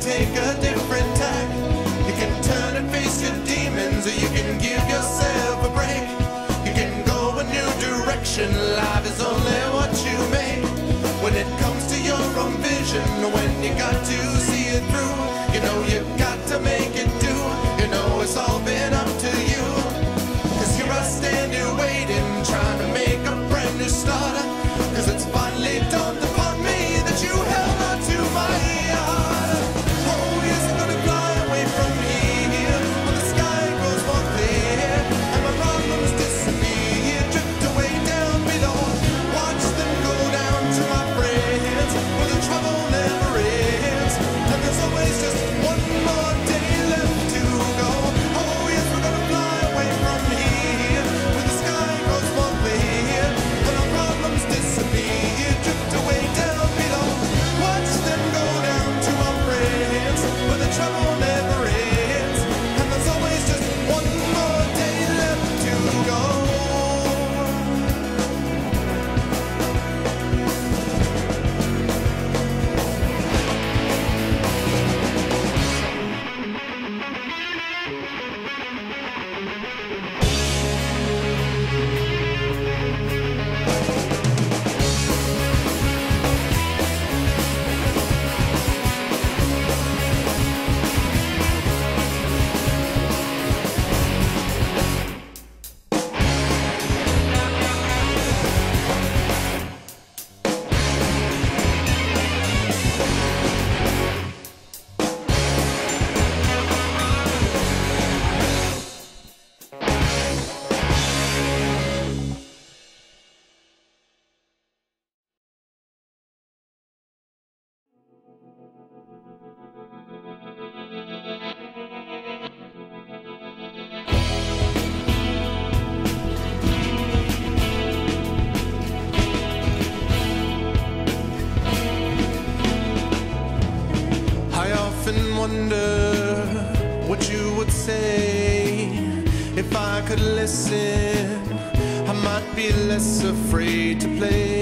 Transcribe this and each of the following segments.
take a different tack. You can turn and face your demons, or you can give yourself a break. You can go a new direction, life is only what you make. When it comes to your own vision, when you got to see it through, you know you got to make it do. You know it's all been up to you. Cause here I stand here waiting, trying to make a brand new start. Cause it's finally dawned upon me that you held on to my heart. Oh yes, I'm gonna fly away from here, when the sky grows more clear, and my problems disappear, drift away down below. Watch them go down to my friends, where the trouble never ends. And there's always just one more day left to go. Oh yes, we're gonna fly away from here, where the sky grows more clear, and our problems disappear, drift away down below. Watch them go down to our friends, where the trouble never ends. And there's always just one more day left to go. I often wonder what you would say if I could listen. I might be less afraid to play.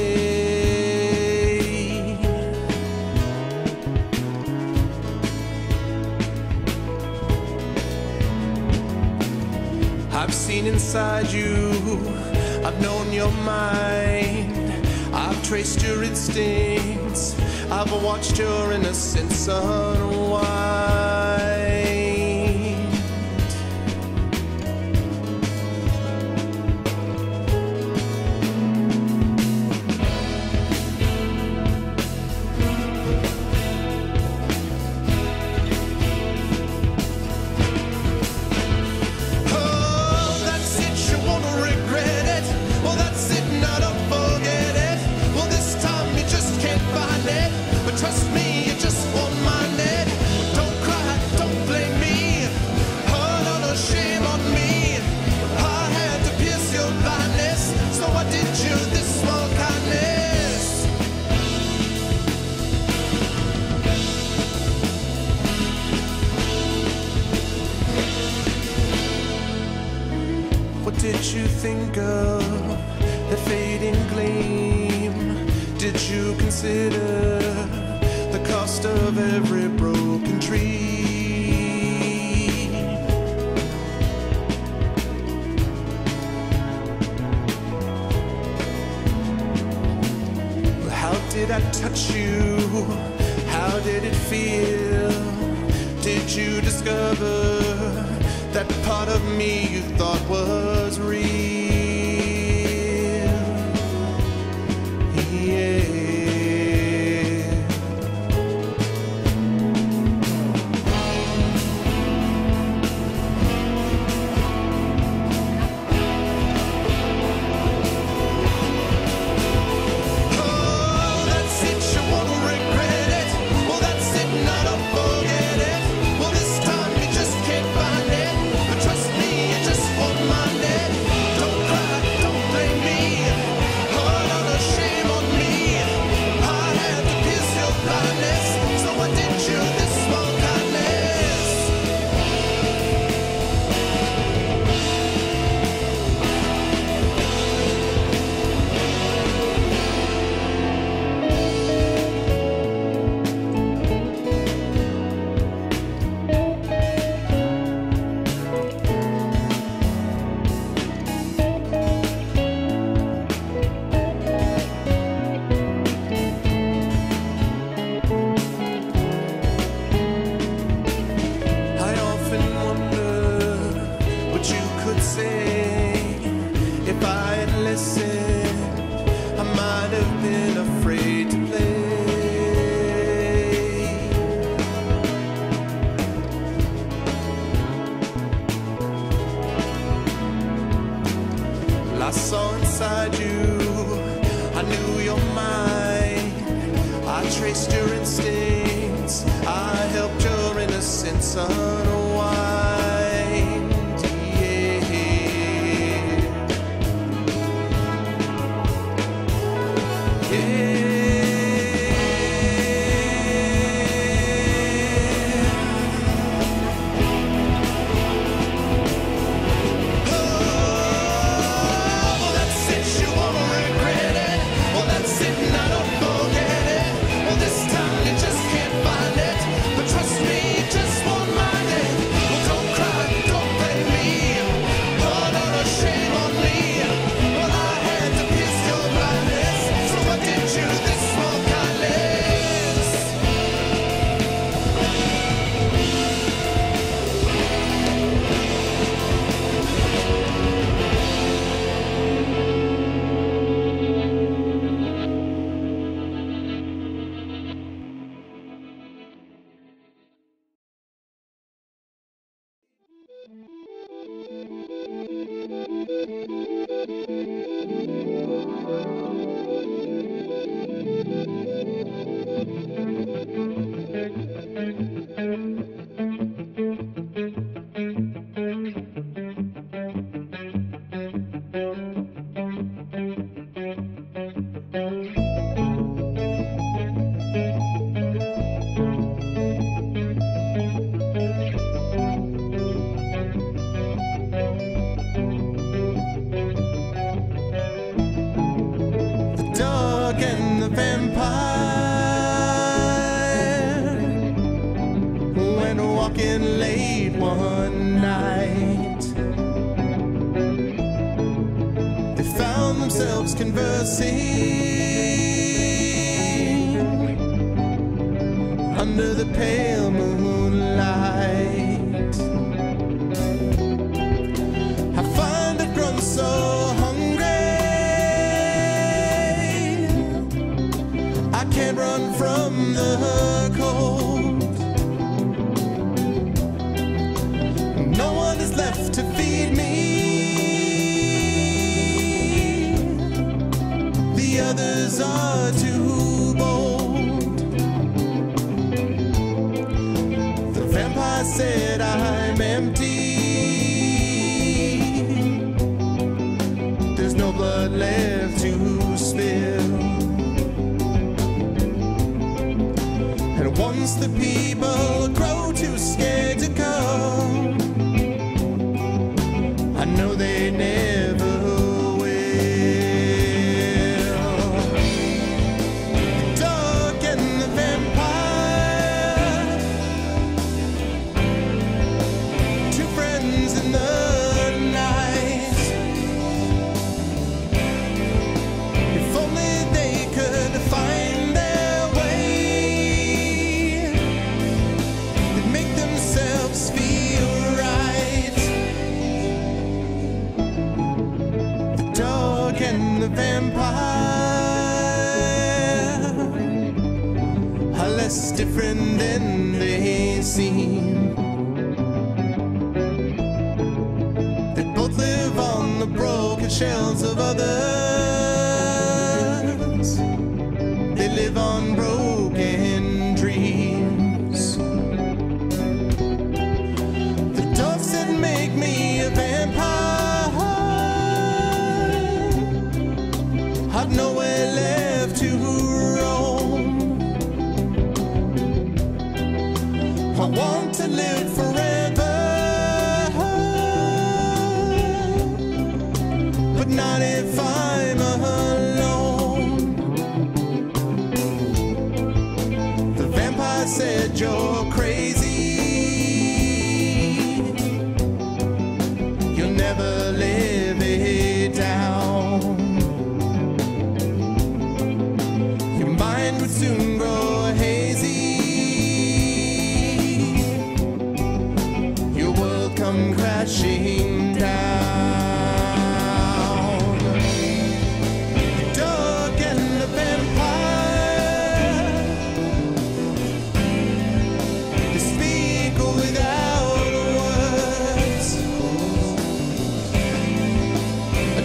I've seen inside you, I've known your mind, I've traced your instincts, I've watched your innocence unwind. Oh, that's it, you won't regret it. Well, that's it, now don't forget it. Well, this time you just can't find it, but trust me, you just won't mind it. Don't cry, don't blame me. Oh, no, no shame on me. I had to pierce your blindness, so I did you this small kindness. What did you think of the fading gleam? Did you consider the cost of every broken tree? How did I touch you? How did it feel? Did you discover that part of me you thought was real? Yeah. Oh, that's it, you won't regret it. Well, that's it, now don't forget it. Well, this time you just can't find it, but trust me, you just won't mind it. unwind. Yeah. Yeah. And the vampire went walking late one night. They found themselves conversing under the pale moonlight. I find it grown so I can't run from the cold. No one is left to feed me. The others are too bold. The vampire said I'm empty. There's no blood left to spill. Once the people grow too scared to come, I know they never will. The dog and the vampire, two friends in the night. If only they could find their way, feel right. The dog and the vampire are less different than they seem. They both live on the broken shells of others. They live on broken dreams. Make me a vampire. I've nowhere left to roam. I want to live forever, but not if I'm alone. The vampire said you're crazy. Never live it down. Your mind would soon grow hazy. Your world come crashing down. The dog and the vampire, they speak without words.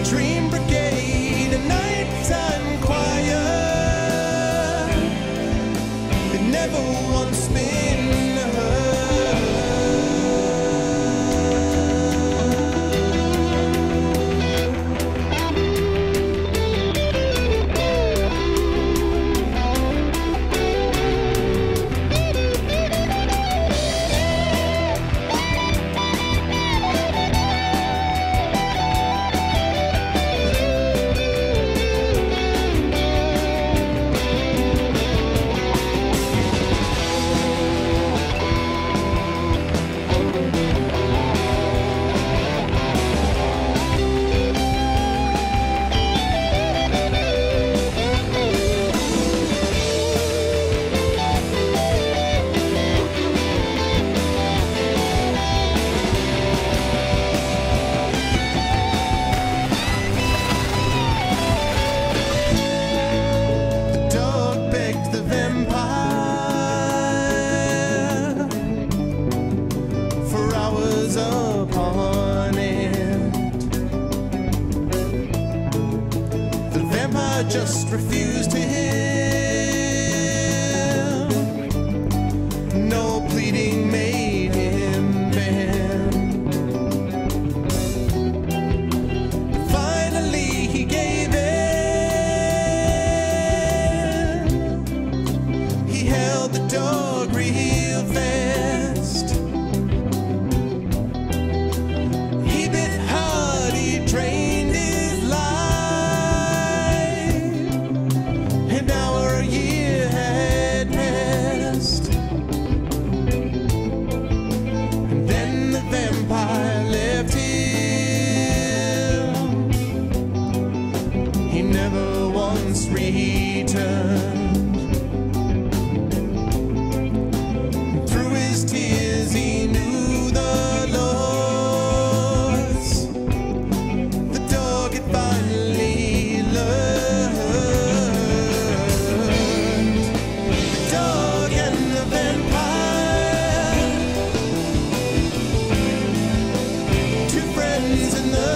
Dream brigade, a nighttime choir. It never once been heard. just refused him. No pleading made him bend. Finally he gave in. He held the dog real fast. He bit hard, he drained his life. An hour, a year had passed. And then the vampire left him. He never once returned. Through his tears he knew the loss. The dog had finally learned. The dog and the vampire, two friends in the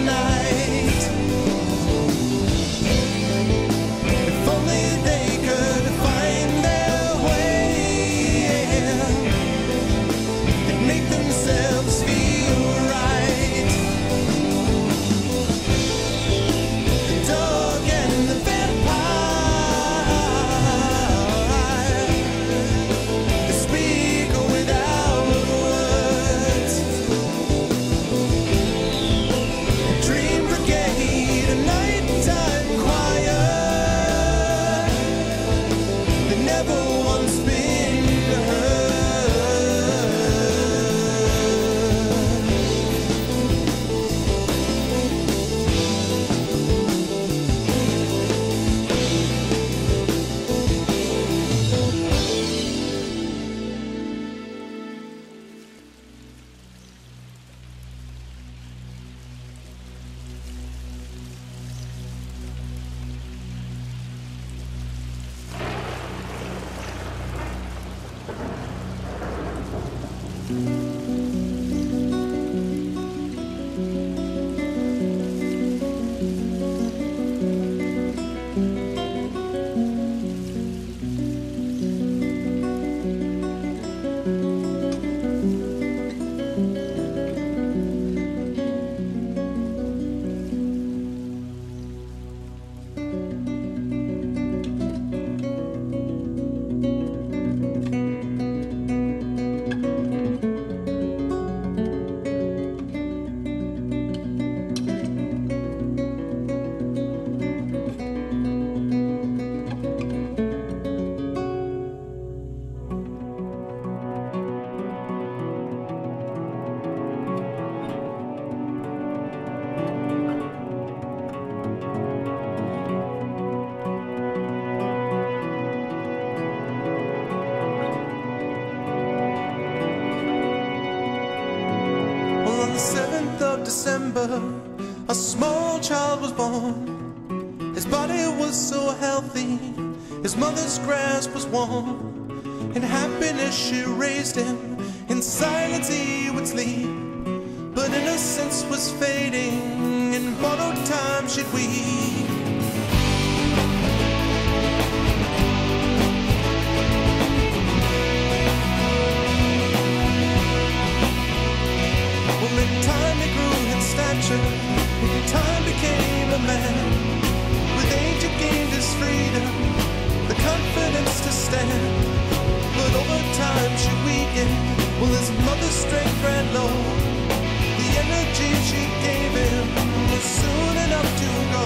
night. If only they could find their way, they'd make themselves feel right. The dog and the vampire, they speak without words. Dream brigade, a nighttime choir, they've never once been heard. Well, on the 7th of December, a small child was born. His body was so healthy, his mother's grasp was warm. In happiness she raised him, in silence he would sleep. But innocence was fading, in borrowed time she'd weep. Well, in time he grew in stature, in time became a man. With age he gained his freedom, the confidence to stand. But over time she weakened, well, his mother's strength ran low. The energy she gave him was soon enough to go.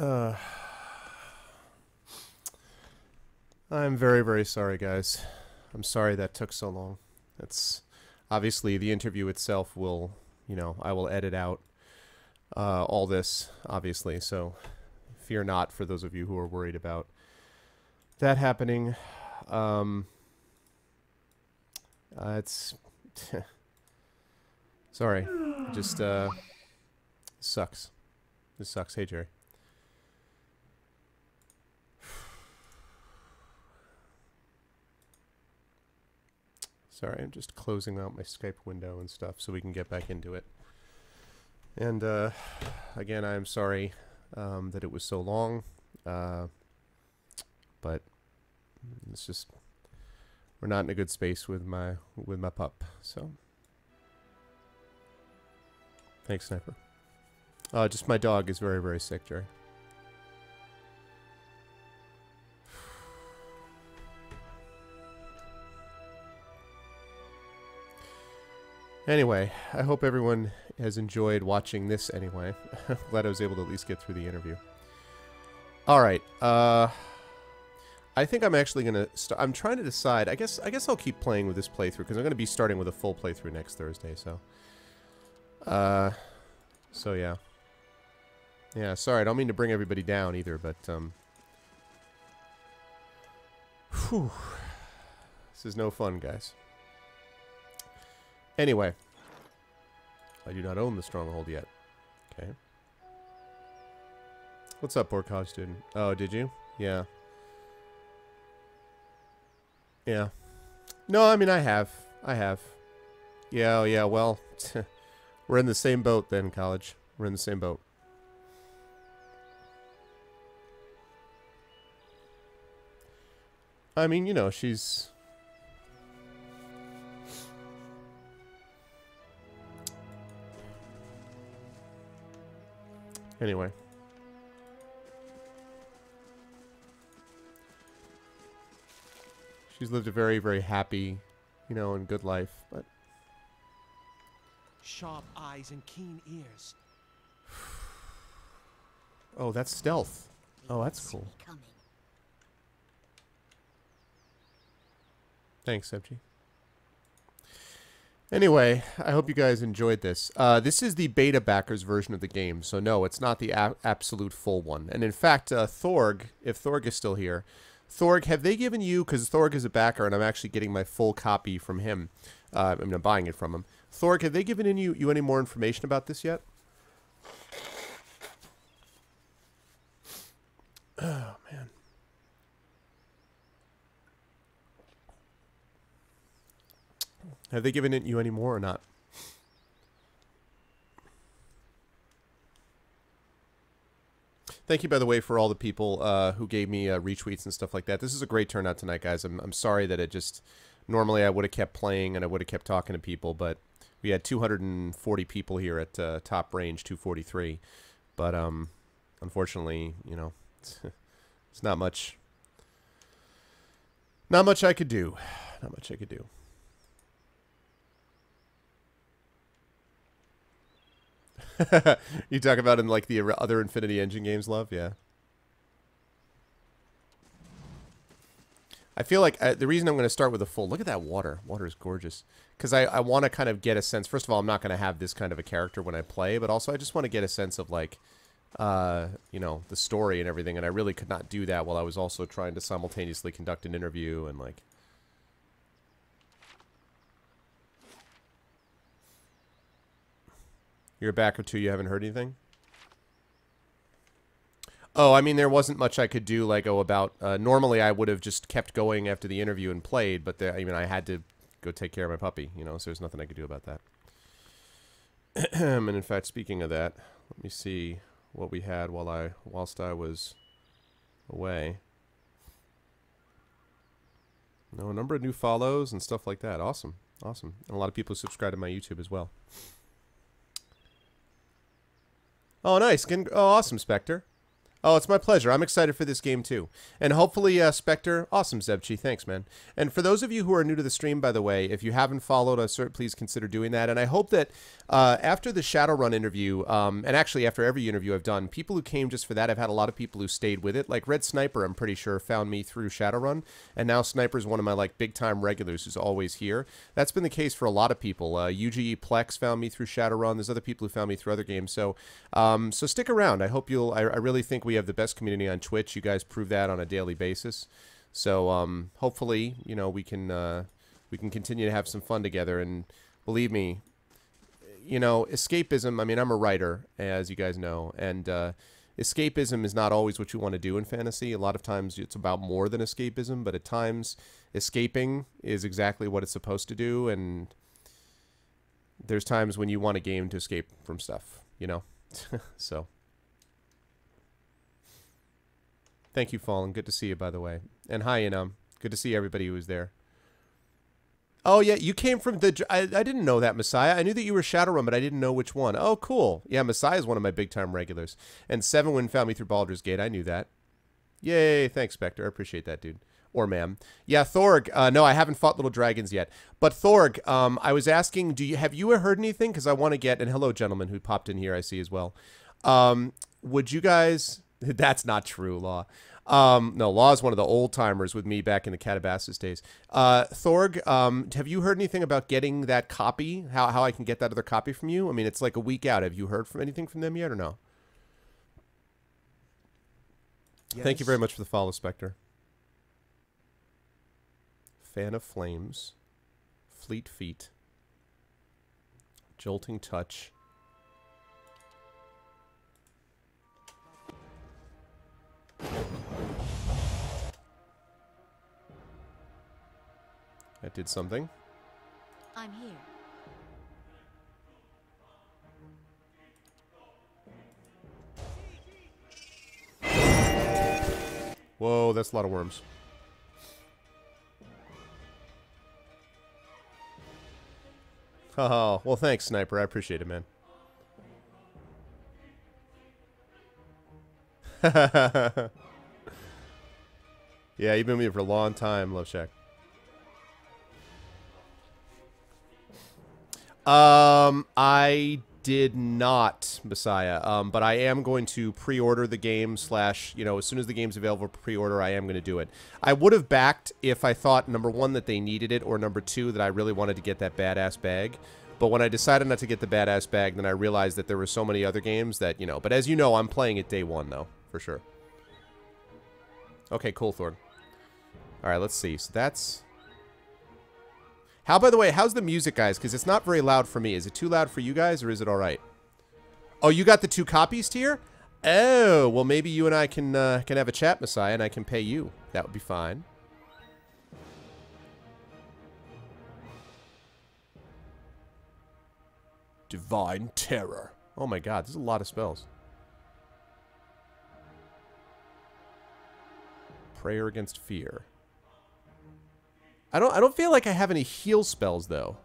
I'm very, very sorry, guys. I'm sorry that took so long. That's obviously the interview itself will, you know, I will edit out all this, obviously. So fear not for those of you who are worried about that happening. It's sorry. It just sucks. This sucks. Hey, Jerry. Sorry, I'm just closing out my Skype window and stuff so we can get back into it. And again, I'm sorry that it was so long, but it's just we're not in a good space with my pup. So thanks, Sniper. Just my dog is very, very sick, Jerry. Anyway, I hope everyone has enjoyed watching this anyway. Glad I was able to at least get through the interview. Alright, I think I'm actually going to I'm trying to decide. I guess I'll keep playing with this playthrough because I'm going to be starting with a full playthrough next Thursday, so. So yeah. Yeah, sorry, I don't mean to bring everybody down either, but whew. This is no fun, guys. Anyway, I do not own the stronghold yet. Okay. What's up, poor college student? Oh, did you? Yeah. Yeah. No, I mean, I have. Yeah, oh, yeah, well, we're in the same boat then, college. We're in the same boat. I mean, you know, she's... Anyway. She's lived a very, very happy, you know, and good life, but... Sharp eyes and keen ears. Oh, that's stealth. Oh, that's cool. Thanks, Sebji. Anyway, I hope you guys enjoyed this. This is the beta backers version of the game, so no, it's not the absolute full one. And in fact, Thorg, if Thorg is still here, Thorg, have they given you, because Thorg is a backer and I'm actually getting my full copy from him, I mean, I'm buying it from him. Thorg, have they given you any more information about this yet? Oh, man. Have they given it you any more or not? Thank you, by the way, for all the people who gave me retweets and stuff like that. This is a great turnout tonight, guys. I'm sorry that it just... Normally, I would have kept playing and I would have kept talking to people, but we had 240 people here at top range, 243. But unfortunately, you know, it's not much. Not much I could do. Not much I could do. You talk about in like the other Infinity Engine games, love? Yeah. I feel like the reason I'm going to start with a full... Look at that water. Water is gorgeous. Because I want to kind of get a sense... First of all, I'm not going to have this kind of a character when I play, but also I just want to get a sense of like, you know, the story and everything. And I really could not do that while I was also trying to simultaneously conduct an interview and like... You're a back or two, you haven't heard anything? Oh, I mean, there wasn't much I could do, like, about... normally, I would have just kept going after the interview and played, but, I mean, I had to go take care of my puppy, you know, so there's nothing I could do about that. And, in fact, speaking of that, let me see what we had whilst I was away. No, a number of new follows and stuff like that. Awesome. Awesome. And a lot of people subscribe to my YouTube as well. Oh, nice. Oh, awesome, Spectre. Oh, it's my pleasure. I'm excited for this game, too. And hopefully, Spectre... Awesome, Zebchi. Thanks, man. And for those of you who are new to the stream, by the way, if you haven't followed us, please consider doing that. And I hope that after the Shadowrun interview, and actually after every interview I've done, people who came just for that, I've had a lot of people who stayed with it. Like Red Sniper, I'm pretty sure, found me through Shadowrun. And now Sniper's one of my, like, big-time regulars who's always here. That's been the case for a lot of people. UGE Plex found me through Shadowrun. There's other people who found me through other games. So, so stick around. I hope you'll... I really think we have the best community on Twitch. You guys prove that on a daily basis. So hopefully, you know, we can continue to have some fun together. And believe me, you know, escapism. I mean, I'm a writer, as you guys know, and escapism is not always what you want to do in fantasy. A lot of times, it's about more than escapism. But at times, escaping is exactly what it's supposed to do. And there's times when you want a game to escape from stuff. You know, so. Thank you, Fallen. Good to see you, by the way. And hi, good to see everybody who was there. Oh, yeah, you came from the... I didn't know that, Messiah. I knew that you were Shadowrun, but I didn't know which one. Oh, cool. Yeah, Messiah is one of my big-time regulars. And Sevenwin found me through Baldur's Gate. I knew that. Yay, thanks, Spectre. I appreciate that, dude. Or ma'am. Yeah, Thorg. No, I haven't fought little dragons yet. But Thorg, I was asking, have you heard anything? Because I want to get... And hello, gentlemen who popped in here, I see as well. Would you guys... That's not true, Law. No, Law is one of the old-timers with me back in the Calabasas days. Thorg, have you heard anything about getting that copy? How I can get that other copy from you? I mean, it's like a week out. Have you heard from anything from them yet or no? Yes. Thank you very much for the follow, Spectre. Fan of Flames. Fleet Feet. Jolting Touch. That did something. I'm here. Whoa, that's a lot of worms. Oh, well, thanks, Sniper. I appreciate it, man. Yeah, you've been with me for a long time, Love Shack. I did not, Messiah. But I am going to pre-order the game / you know, as soon as the game's available for pre-order, I am going to do it. I would have backed if I thought, number one, that they needed it, or number two, that I really wanted to get that badass bag. But when I decided not to get the badass bag, then I realized that there were so many other games that, you know. But as you know, I'm playing it day one, though, for sure. Okay, cool, Thorn. All right, let's see. So that's... How, by the way, how's the music, guys? Because it's not very loud for me. Is it too loud for you guys, or is it all right? Oh, you got the 2 copies tier? Oh, well, maybe you and I can have a chat, Messiah, and I can pay you. That would be fine. Divine Terror. Oh my god, there's a lot of spells. Prayer Against Fear. I don't feel like I have any heal spells though.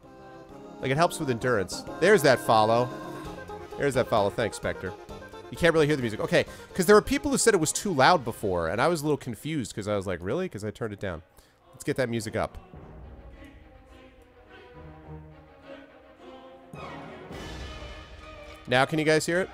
Like it helps with endurance. There's that follow. There's that follow. Thanks, Spectre. You can't really hear the music. Okay, because there were people who said it was too loud before, and I was a little confused because I was like, really? Because I turned it down. Let's get that music up. Now can you guys hear it?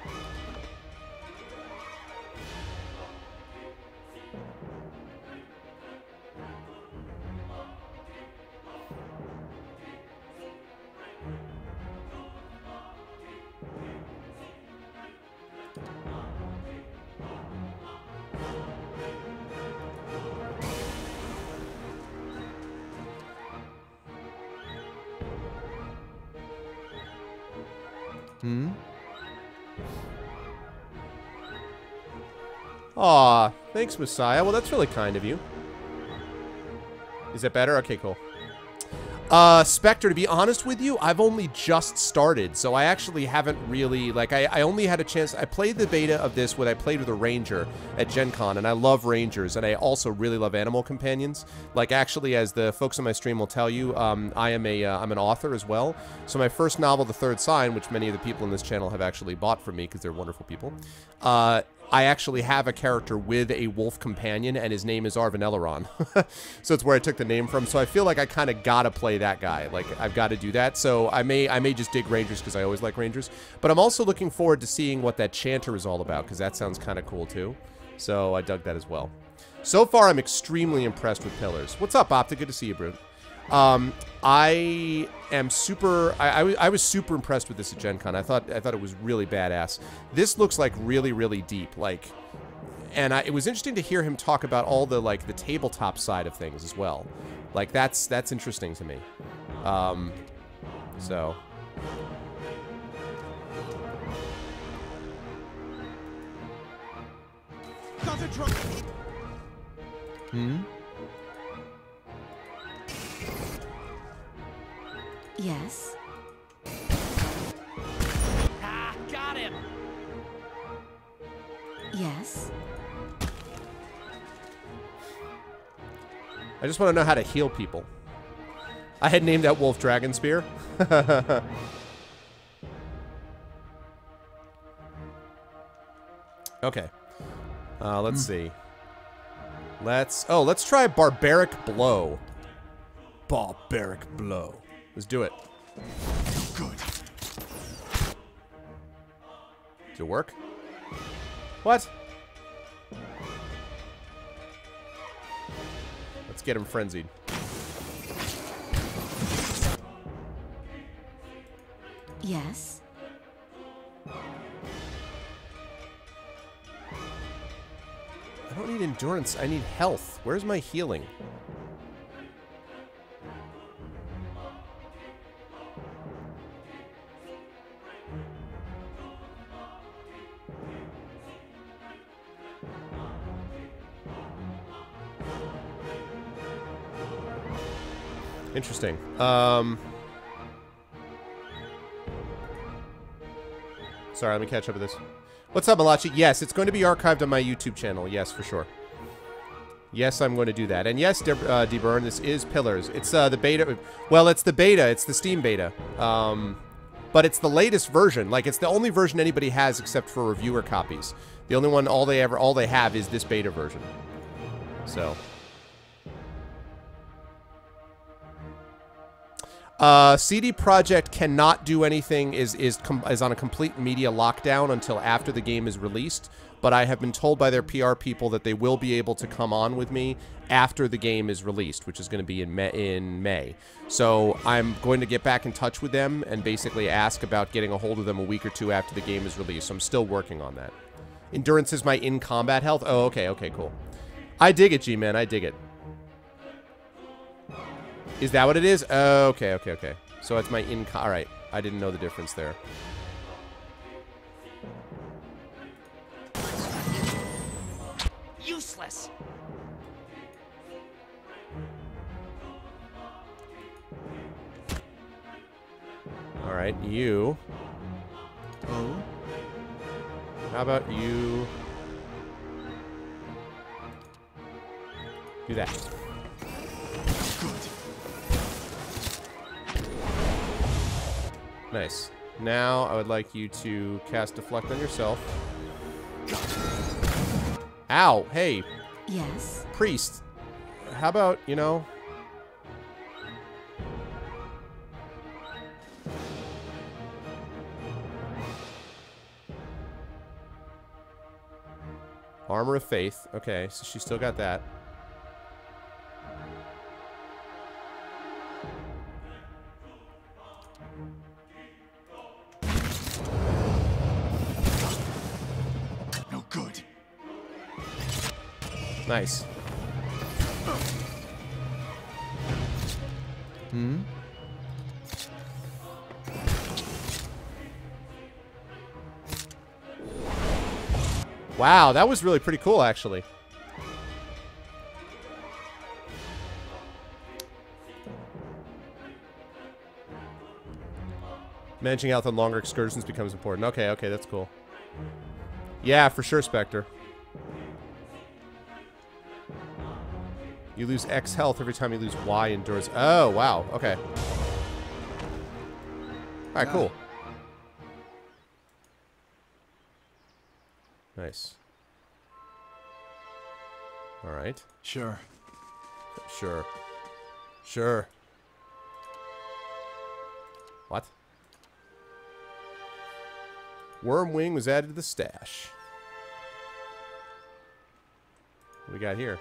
Aw, thanks, Messiah. Well, that's really kind of you. Is that better? Okay, cool. Spectre, to be honest with you, I've only just started, so I actually haven't really, like, I only had a chance. I played the beta of this when I played with a ranger at Gen Con, and I love rangers, and I also really love animal companions. Like, actually, as the folks on my stream will tell you, I'm an author as well. So my first novel, The Third Sign, which many of the people in this channel have actually bought from me because they're wonderful people, I actually have a character with a wolf companion, and his name is Arvanelleron. So it's where I took the name from. So I feel like I kind of gotta play that guy. Like, I've got to do that. So I may just dig Rangers because I always like Rangers. But I'm also looking forward to seeing what that Chanter is all about, because that sounds kind of cool too. So I dug that as well. So far, I'm extremely impressed with Pillars. What's up, Optic? Good to see you, Brute. I am super. I was super impressed with this at Gen Con. I thought it was really badass. This looks like really, really deep. Like, and it was interesting to hear him talk about all the the tabletop side of things as well. Like, that's interesting to me. So. Yes. Ah, got him. Yes. I just want to know how to heal people. I had named that wolf Dragon Spear. Okay. Let's see. Let's try Barbaric Blow. Barbaric Blow. Let's do it. Good. Did it work? What? Let's get him frenzied. Yes. I don't need endurance. I need health. Where's my healing? Interesting. Sorry, let me catch up with this. What's up, Malachi? Yes, it's going to be archived on my YouTube channel. Yes, for sure. Yes, I'm going to do that. And yes, DeBurn, this is Pillars. It's the beta. Well, it's the beta. It's the Steam beta. But it's the latest version. Like, it's the only version anybody has except for reviewer copies. The only one, all they have is this beta version. So. CD Projekt cannot do anything, is on a complete media lockdown until after the game is released, but I have been told by their PR people that they will be able to come on with me after the game is released, which is going to be in May. So I'm going to get back in touch with them and basically ask about getting a hold of them a week or two after the game is released. So I'm still working on that. Endurance is my in-combat health? Oh, okay, cool. I dig it, G-Man, I dig it. Is that what it is? Oh, okay. So it's my all right. I didn't know the difference there. Useless. All right, you. Oh. How about you? Do that. Nice. Now, I would like you to cast Deflect on yourself. Ow! Hey! Yes. Priest! How about, you know... Armor of Faith. Okay, so she still got that. Nice. Wow, that was really pretty cool, actually. Managing health on longer excursions becomes important. Okay, that's cool. Yeah, for sure, Spectre. You lose X health every time you lose Y endurance. Oh, wow. Okay. Alright, cool. Nice. Alright. Sure. Sure. Sure. What? Worm wing was added to the stash. What we got here?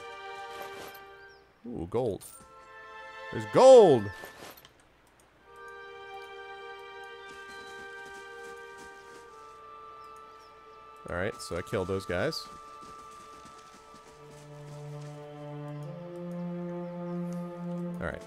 Ooh, gold. There's gold! Alright, so I killed those guys. Alright.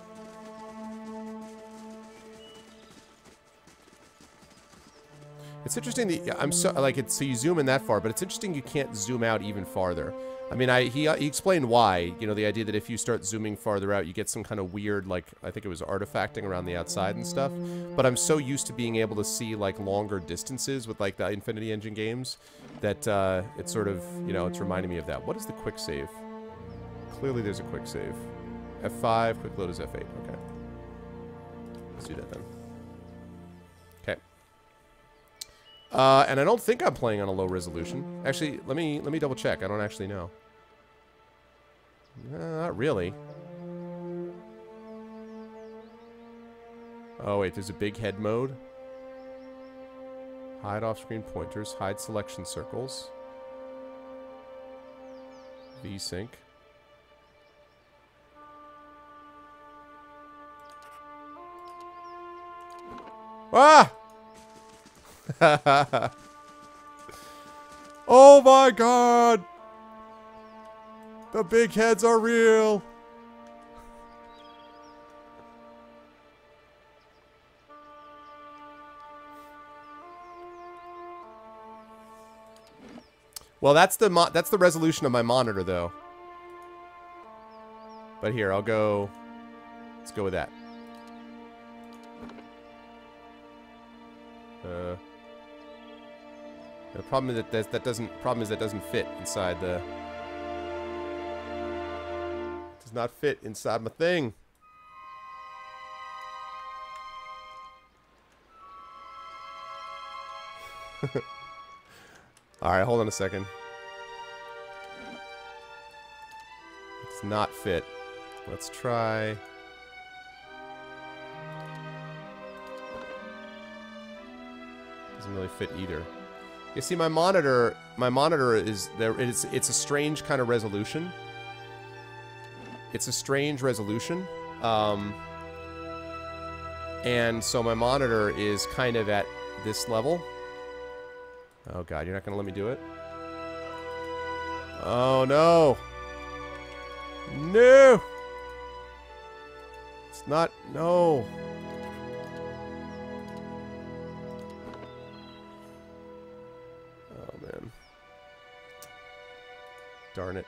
It's interesting that I'm so like it's so you zoom in that far, but it's interesting you can't zoom out even farther. I mean, he explained why. You know, the idea that if you start zooming farther out, you get some kind of weird, like, I think it was artifacting around the outside and stuff. But I'm so used to being able to see, like, longer distances with, like, the Infinity Engine games that it's sort of, you know, it's reminding me of that. What is the quick save? Clearly there's a quick save. F5, quick load is F8. Okay. Let's do that then. Okay. And I don't think I'm playing on a low resolution. Actually, let me double check. I don't actually know. Not really. Oh wait, there's a big head mode. Hide off-screen pointers. Hide selection circles. V-sync. Ah! Oh my god! The big heads are real! Well, that's the resolution of my monitor, though. But here, I'll go... Let's go with that. The problem is that doesn't fit inside the... It does not fit inside my thing. Alright, hold on a second. It's not fit. Let's try... Doesn't really fit either. You see, my monitor is there. It's a strange kind of resolution. It's a strange resolution, and so my monitor is kind of at this level. Oh god, you're not gonna let me do it? Oh no! No! It's not. No. Darn it.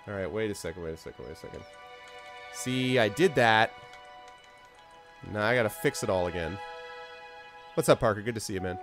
Alright, wait a second. See, I did that. Now I gotta fix it all again. What's up, Parker? Good to see you, man.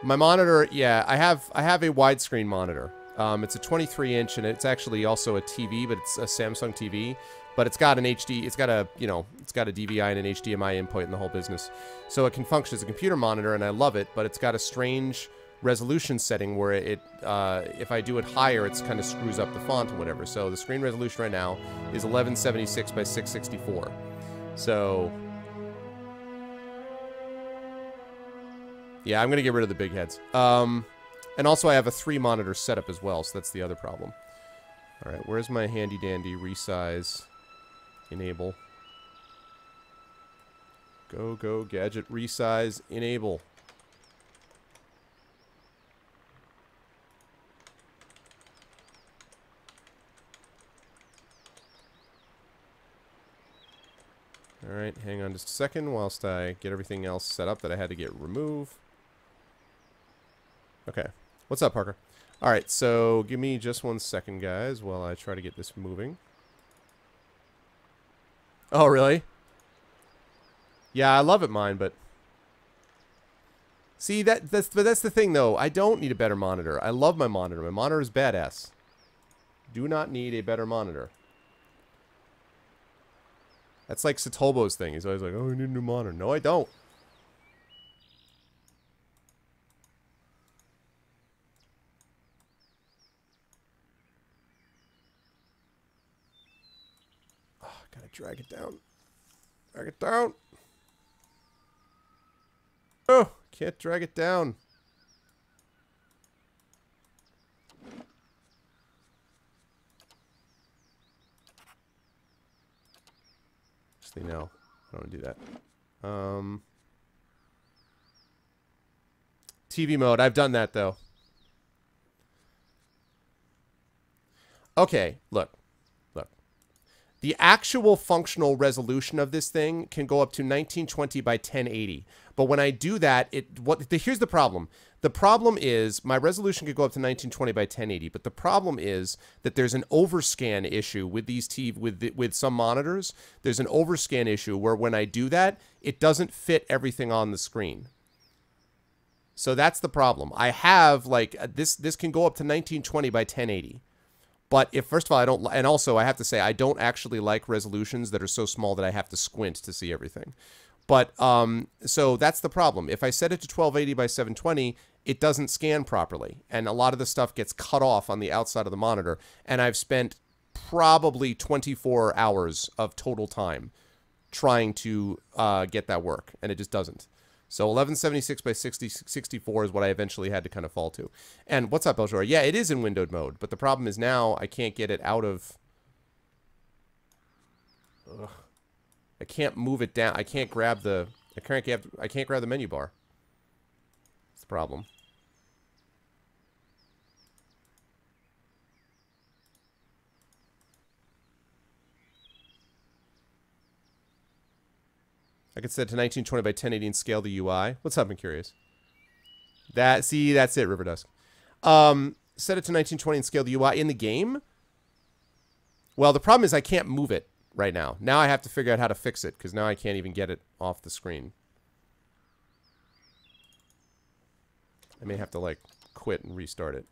My monitor, yeah, I have a widescreen monitor. It's a 23-inch, and it's actually also a TV, but it's a Samsung TV. But it's got an HD, it's got a DVI and an HDMI input in the whole business. So it can function as a computer monitor, and I love it, but it's got a strange resolution setting where it, if I do it higher, it kind of screws up the font or whatever. So the screen resolution right now is 1176 by 664. So... yeah, I'm going to get rid of the big heads. And also I have a 3-monitor setup as well, so that's the other problem. Alright, where's my handy-dandy resize... enable. Go, gadget, resize, enable. Alright, hang on just a second whilst I get everything else set up that I had to get remove. Okay. What's up, Parker? Alright, so give me just 1 second, guys, while I try to get this moving. Oh, really? Yeah, I love it, mine, but... See, that's the thing, though. I don't need a better monitor. I love my monitor. My monitor is badass. Do not need a better monitor. That's like Satobo's thing. He's always like, oh, I need a new monitor. No, I don't. drag it down. Drag it down. Oh, can't drag it down. Actually, no. I don't want to do that. TV mode. I've done that, though. Okay, look. Look. The actual functional resolution of this thing can go up to 1920 by 1080. But when I do that, here's the problem. The problem is my resolution could go up to 1920 by 1080, but the problem is that there's an overscan issue with these with some monitors. There's an overscan issue where when I do that, it doesn't fit everything on the screen. So that's the problem. I have like this can go up to 1920 by 1080. But if, first of all, I don't, and also I have to say, I don't actually like resolutions that are so small that I have to squint to see everything. But, so that's the problem. If I set it to 1280 by 720, it doesn't scan properly. And a lot of the stuff gets cut off on the outside of the monitor. And I've spent probably 24 hours of total time trying to get that work. And it just doesn't. So 1176 by 6064 is what I eventually had to kind of fall to. And what's up, Eljora? Yeah, it is in windowed mode, but the problem is now I can't get it out of... Ugh. I can't move it down. I can't grab the... I can't grab the menu bar. That's the problem. I could set it to 1920 by 1080 and scale the UI. What's up, I'm curious. See, that's it, Riverdusk. Set it to 1920 and scale the UI in the game. Well, the problem is I can't move it right now. Now I have to figure out how to fix it, because now I can't even get it off the screen. I may have to, like, quit and restart it.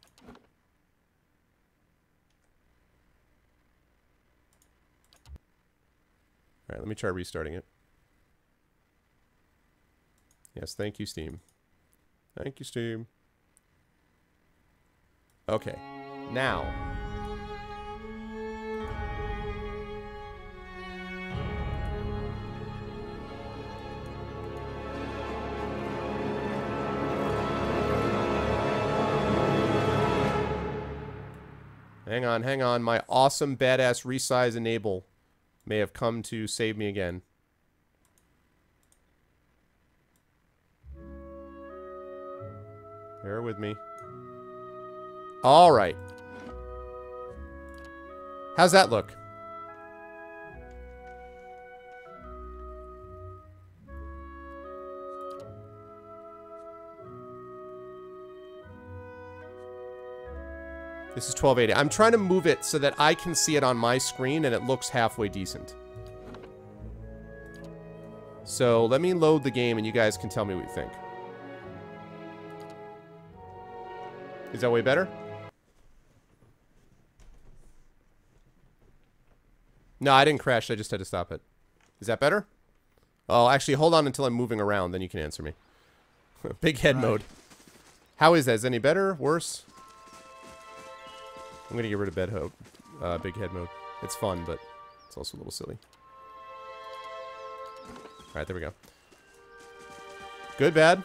Alright, let me try restarting it. Yes, thank you, Steam. Thank you, Steam. Okay. Now. Hang on, hang on. My awesome, badass resize enable may have come to save me again. Bear with me. All right. How's that look? This is 1280. I'm trying to move it so that I can see it on my screen and it looks halfway decent. So let me load the game and you guys can tell me what you think. Is that way better? No, I didn't crash. I just had to stop it. Is that better? Oh, actually, hold on until I'm moving around. Then you can answer me. Big head mode. How is that? Is it any better? Worse? I'm going to get rid of big head mode. It's fun, but it's also a little silly. Alright, there we go. Good, bad?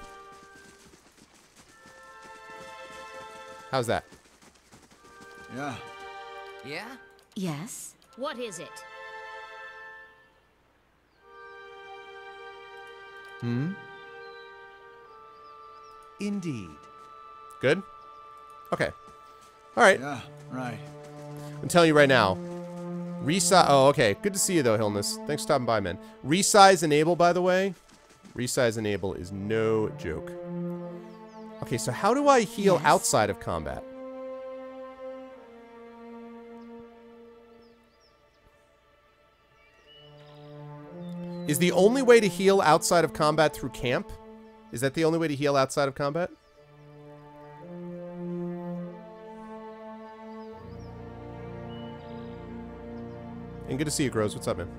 How's that? Yeah. Yeah? Yes. What is it? Hmm? Indeed. Good? Okay. Alright. Yeah, right. I'm telling you right now. Resize. Oh, okay. Good to see you, though, Hillness. Thanks for stopping by, man. Resize enable, by the way. Resize enable is no joke. Okay, so how do I heal Yes. outside of combat? Is the only way to heal outside of combat through camp? Is that the only way to heal outside of combat? And good to see you, Grows. What's up, man?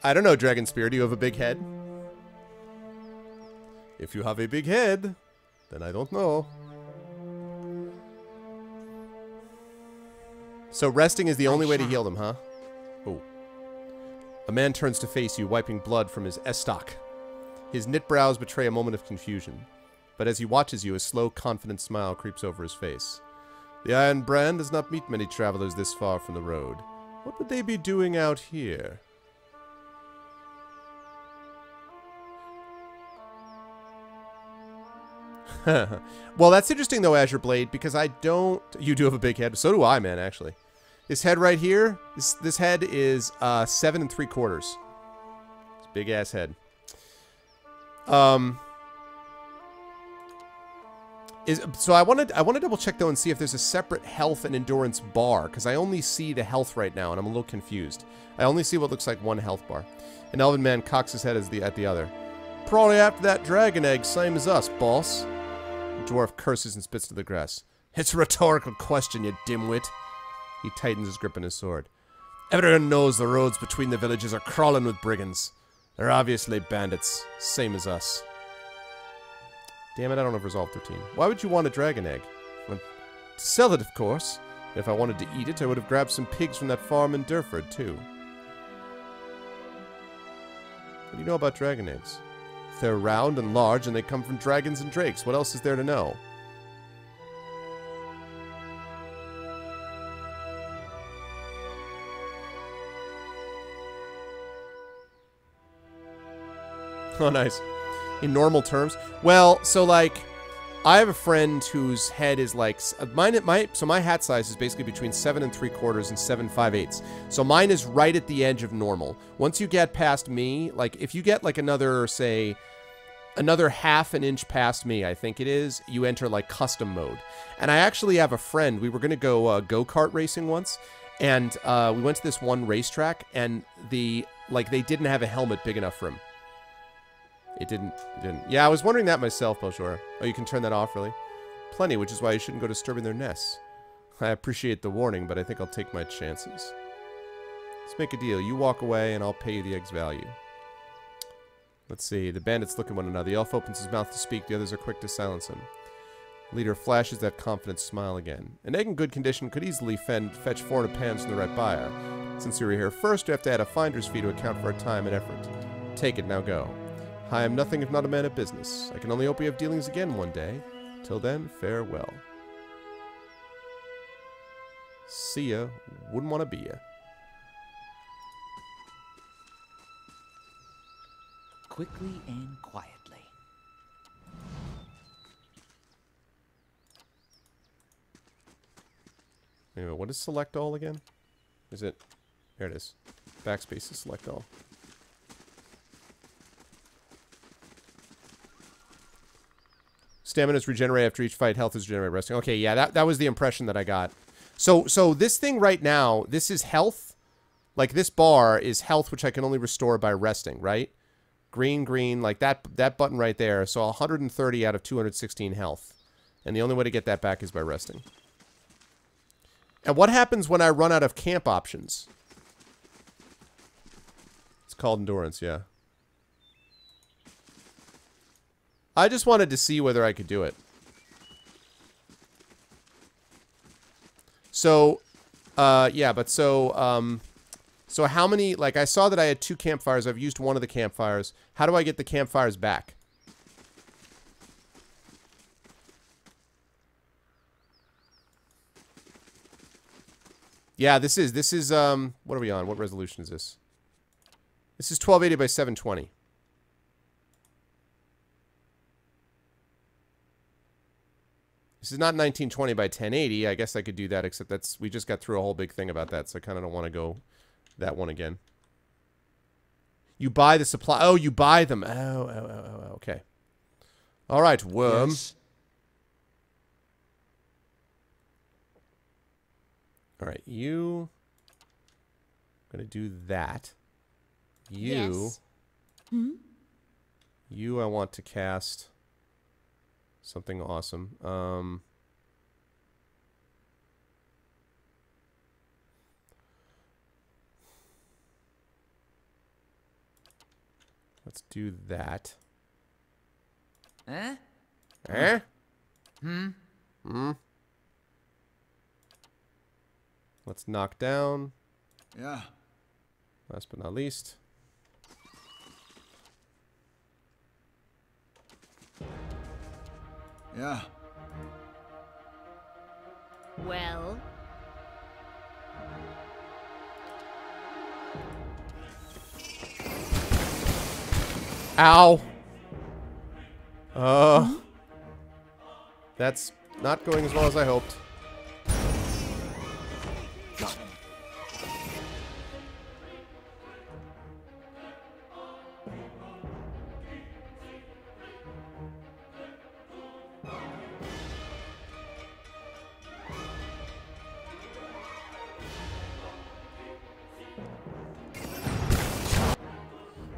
I don't know, Dragon Spear. Do you have a big head? If you have a big head, then I don't know. So resting is the only way to heal them, huh? Oh. A man turns to face you, wiping blood from his estoc. His knit brows betray a moment of confusion. But as he watches you, a slow, confident smile creeps over his face. The Iron Brand does not meet many travelers this far from the road. What would they be doing out here? Well, that's interesting, though, Azure Blade, because I don't... You do have a big head. So do I, man, actually. This head right here, this head is 7 3/4. It's a big-ass head. So I want to double check, though, and see if there's a separate health and endurance bar, because I only see the health right now, and I'm a little confused. I only see what looks like one health bar. An elven man cocks his head at the other. Probably after that dragon egg, same as us, boss. The dwarf curses and spits to the grass. It's a rhetorical question, you dimwit. He tightens his grip on his sword. Everyone knows the roads between the villages are crawling with brigands. They're obviously bandits, same as us. Damn it, I don't have Resolve 13. Why would you want a dragon egg? Well, to sell it, of course. If I wanted to eat it, I would have grabbed some pigs from that farm in Durford, too. What do you know about dragon eggs? They're round and large, and they come from dragons and drakes. What else is there to know? Oh, nice. In normal terms? Well, so, like, I have a friend whose head is, like... so my hat size is basically between 7 3/4 and 7 5/8. So mine is right at the edge of normal. Once you get past me, like, if you get, like, another, say... another half an inch past me, I think it is, you enter, like, custom mode. And I actually have a friend, we were going to go go-kart racing once, and we went to this one racetrack, and they didn't have a helmet big enough for him. It didn't. Yeah, I was wondering that myself, Bonjour. Oh, you can turn that off, really? Plenty, which is why you shouldn't go disturbing their nests. I appreciate the warning, but I think I'll take my chances. Let's make a deal. You walk away, and I'll pay you the egg's value. Let's see. The bandits look at one another. The elf opens his mouth to speak. The others are quick to silence him. The leader flashes that confident smile again. An egg in good condition could easily fetch 400 pounds from the right buyer. Since you were here first, you have to add a finder's fee to account for our time and effort. Take it, now go. I am nothing if not a man of business. I can only hope we have dealings again one day. Till then, farewell. See ya. Wouldn't want to be ya. Quickly and quietly. Anyway, what is select all again? Is it... There it is. Backspace is select all. Stamina is regenerate after each fight. Health is regenerate resting. Okay, yeah, that was the impression that I got. So this thing right now, this is health. Like, this bar is health, which I can only restore by resting, right? Green, green, like that button right there. So 130 out of 216 health. And the only way to get that back is by resting. And what happens when I run out of camp options? It's called endurance, yeah. I just wanted to see whether I could do it. So, yeah, but so how many, like, I saw that I had 2 campfires. I've used one of the campfires. How do I get the campfires back? Yeah, this is, what are we on? What resolution is this? This is 1280 by 720. This is not 1920 by 1080. I guess I could do that, except that's... We just got through a whole big thing about that, so I kind of don't want to go that one again. You buy the supply... Oh, you buy them. Oh, okay. All right, worm. Yes. All right, you... I'm going to do that. You... Yes. Hmm? You, I want to cast... something awesome. Let's do that. Eh? Eh? Hmm? Hmm? Let's knock down. Yeah. Last but not least. Yeah. Well, Ow. That's not going as well as I hoped. Got him.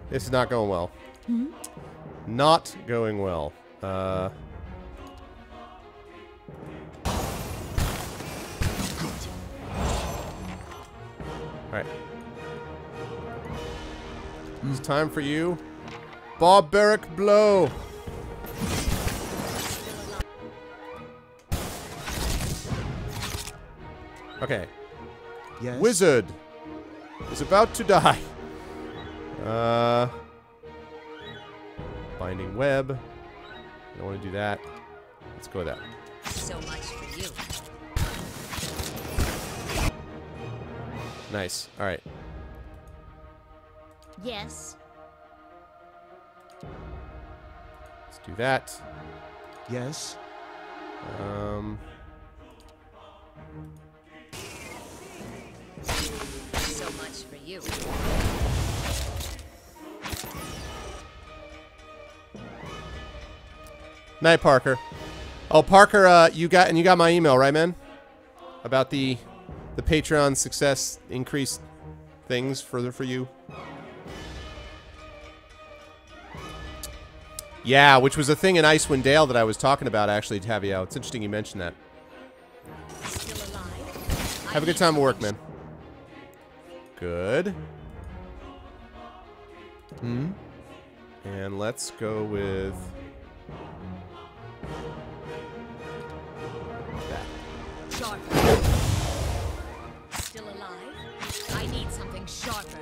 This is not going well. Not going well. Alright. It's time for you. Barbaric blow. Okay. Yes. Wizard is about to die. Binding web. I don't want to do that. Let's go with that. so much for you. Nice. All right. Yes. Let's do that. Yes. So much for you. Night, Parker. Oh, Parker, you got my email, right, man? About the Patreon success increase things further for you. Yeah, which was a thing in Icewind Dale that I was talking about, actually, Tavio. It's interesting you mentioned that. Still alive. Have a good time at work, man. Good. And let's go with that. Sharper. Still alive. I need something sharper.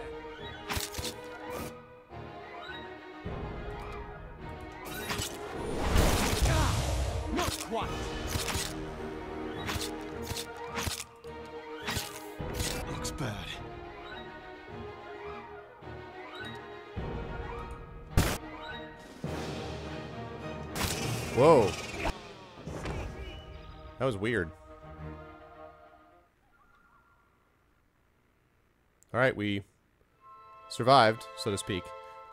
Not quite. Looks bad. Whoa. That was weird. Alright, we survived, so to speak.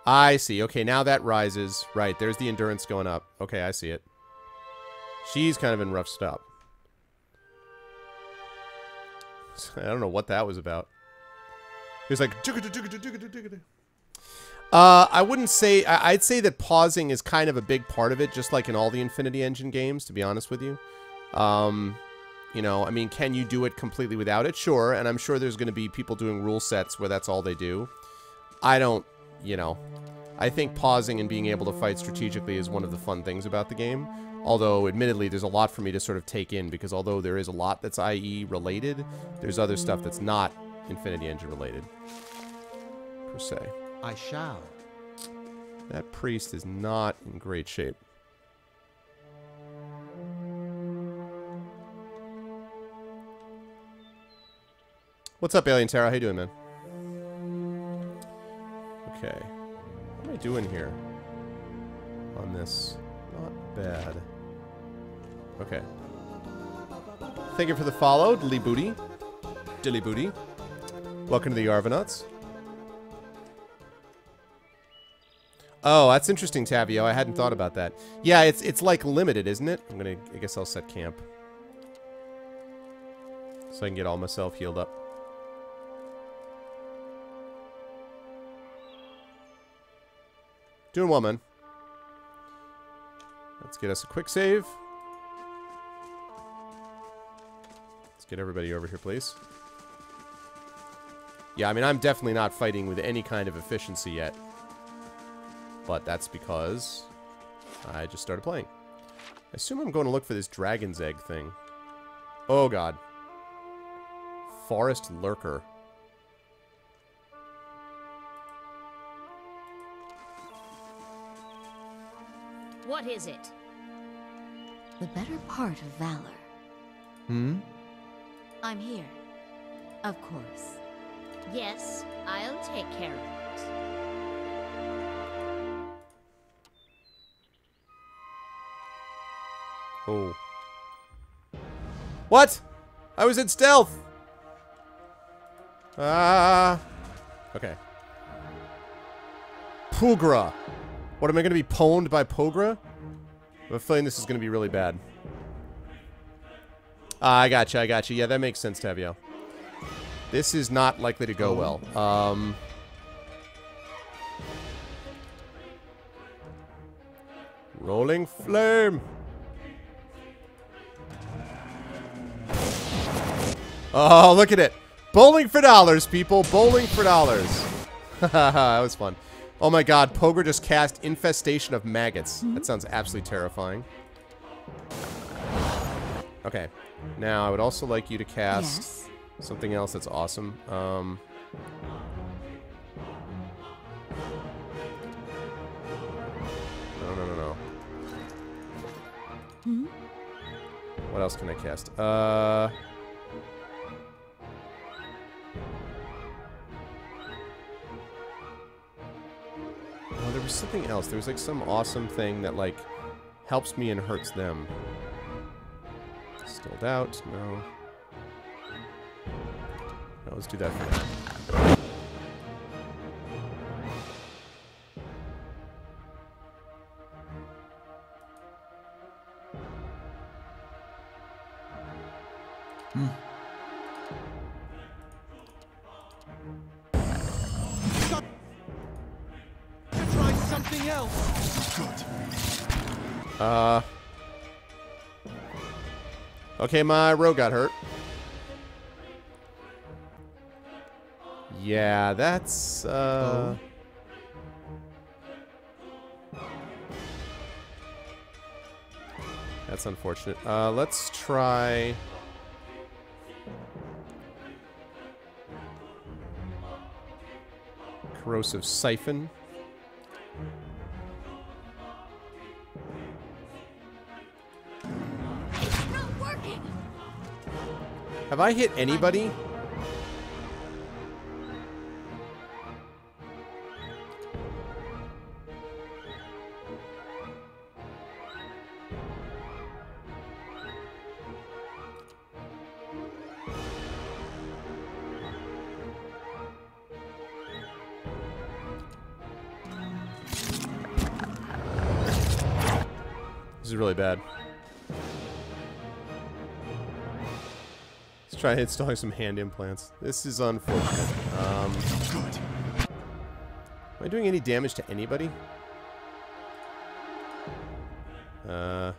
I see. Okay, now that rises. Right, there's the endurance going up. Okay, I see it. She's kind of in rough stop. I don't know what that was about. It was like... I wouldn't say... I'd say that pausing is kind of a big part of it, just like in all the Infinity Engine games, to be honest with you. You know, I mean, can you do it completely without it? Sure, and I'm sure there's going to be people doing rule sets where that's all they do. I don't, you know... I think pausing and being able to fight strategically is one of the fun things about the game. Although, admittedly, there's a lot for me to sort of take in, because although there is a lot that's IE related, there's other stuff that's not Infinity Engine related, per se. I shall. That priest is not in great shape. What's up, Alien Terra? How you doing, man? Okay. What am I doing here on this? Not bad. Okay. Thank you for the follow, Dilly Booty. Dilly Booty. Welcome to the Arvanauts. Oh, that's interesting, Tavio. I hadn't thought about that. Yeah, it's like limited, isn't it? I guess I'll set camp. So I can get all myself healed up. Doing well, man. Let's get us a quick save. Let's get everybody over here, please. Yeah, I mean, I'm definitely not fighting with any kind of efficiency yet. But that's because I just started playing. I assume I'm going to look for this dragon's egg thing. Oh, God. Forest Lurker. What is it? The better part of valor. Hmm? I'm here. Of course. Yes, I'll take care of it. Oh. What? I was in stealth! Ah. Okay. Pogra. What, am I going to be pwned by Pogra? I have a feeling this is going to be really bad. I gotcha, I gotcha. Yeah, that makes sense, Tavio. This is not likely to go well. Rolling Flame. Oh, look at it. Bowling for dollars, people. Bowling for dollars. That was fun. Oh my god, Pogra just cast Infestation of Maggots. That sounds absolutely terrifying. Okay. Now, I would also like you to cast something else that's awesome. No, no, no, no. What else can I cast? Oh, there was something else. There was like some awesome thing that like helps me and hurts them. Still doubt. No. No, let's do that for now. Try something else. Good. Okay, my rogue got hurt. Yeah, that's, that's unfortunate. Let's try... Corrosive Siphon. Not working. Have I hit anybody? This is really bad. Let's try installing some hand implants. This is unfortunate. Am I doing any damage to anybody? Can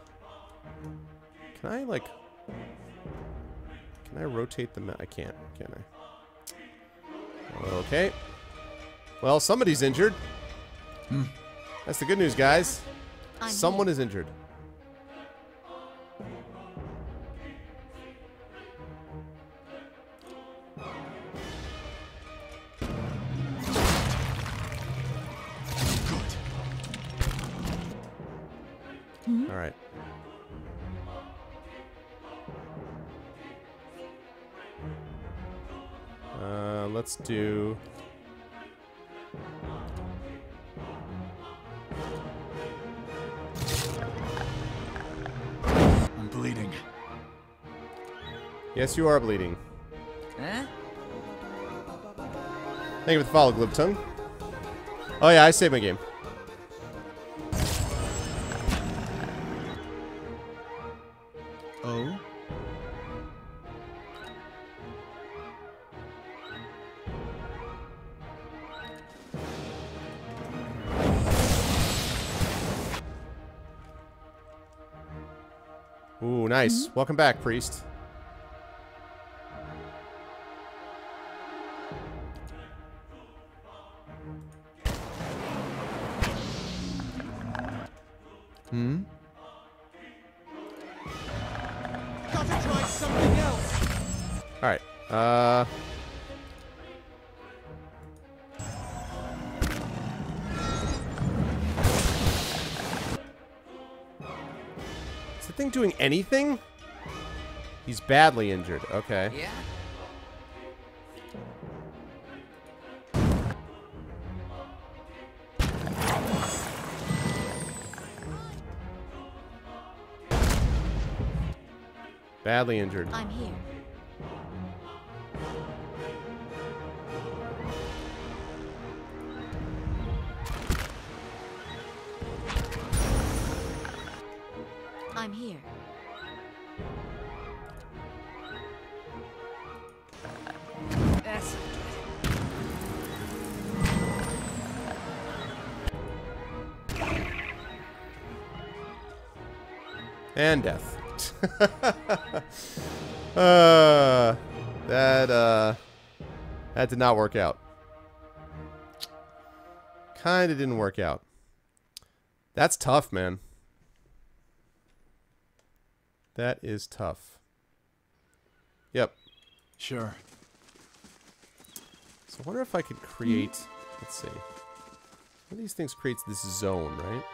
I, like... Can I rotate the I can't, can I? Okay. Well, somebody's injured. That's the good news, guys. Someone is injured. All right. Let's do... I'm bleeding. Yes, you are bleeding. Huh? Thank you for the follow, Glibtongue. Oh yeah, I saved my game. Oh? Ooh, nice. Welcome back, priest. Gotta try something else. Alright. Is the thing doing anything? He's badly injured. Okay. Yeah? Badly injured. I'm here. I'm here. That's And death. That did not work out. Kinda didn't work out. That's tough, man. That is tough. Yep. Sure. So I wonder if I could create... Let's see. One of these things creates this zone, right?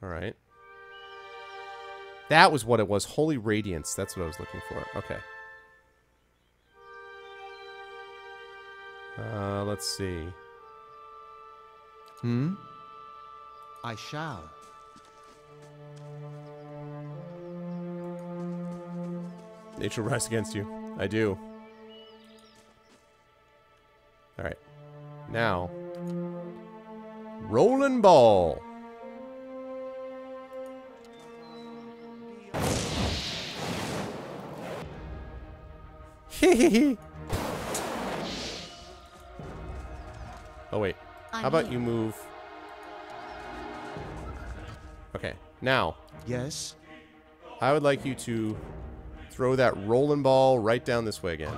Alright. That was what it was. Holy Radiance. That's what I was looking for. Okay. Let's see. I shall. Nature will rise against you. I do. Alright. Now. Rolling ball. Hehehe. Oh, wait. How about you move? Okay. Now. Yes. I would like you to throw that rolling ball right down this way again.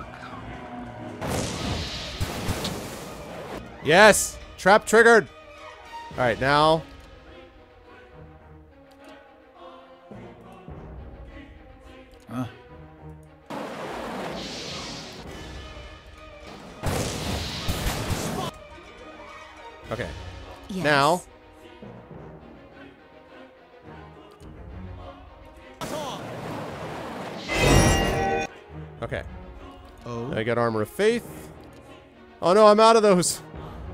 Yes! Trap triggered! Alright, now... Okay. Yes. Now... Okay. Oh. I got Armor of Faith. Oh no, I'm out of those.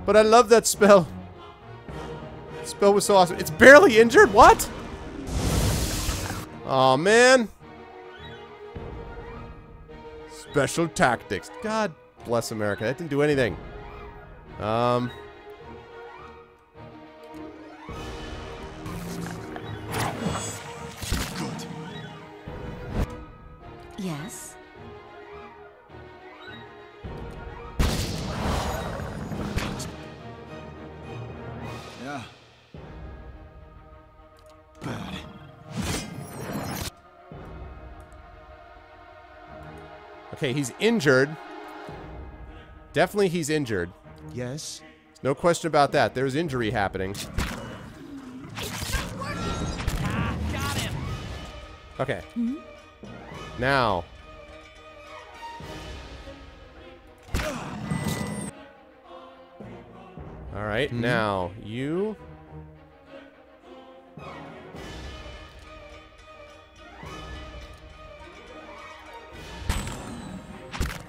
But I love that spell. The spell was so awesome. It's barely injured? What? Oh man. Special tactics. God bless America. That didn't do anything. Yes. Yeah. Bad. Okay, he's injured. Definitely he's injured. Yes. No question about that. There's injury happening. It's not working. got him. Okay. Now. Alright, now you...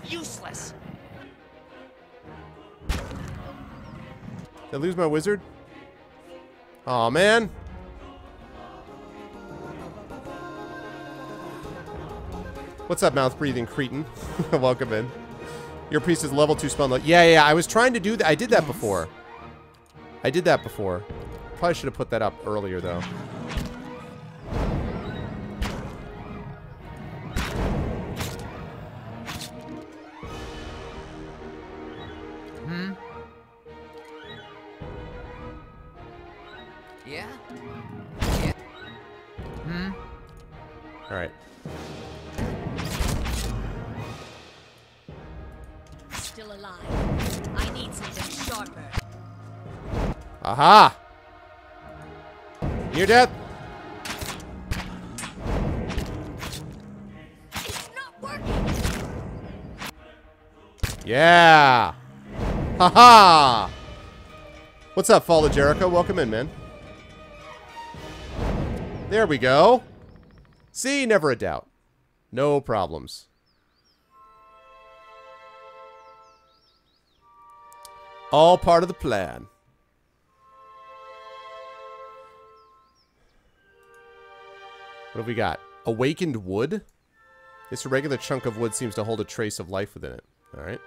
Useless. Did I lose my wizard? Aw, man. What's up, mouth-breathing cretin? Welcome in. Your priest is level 2 spell. Yeah, I was trying to do that. I did that before. I did that before. Probably should have put that up earlier, though. Yeah? Alright. Still alive. I need something sharper. Aha! Near death. It's not working. Yeah! Haha! What's up, Fall of Jericho? Welcome in, man. There we go. See, never a doubt. No problems. All part of the plan. What have we got? Awakened wood? This irregular chunk of wood seems to hold a trace of life within it. Alright.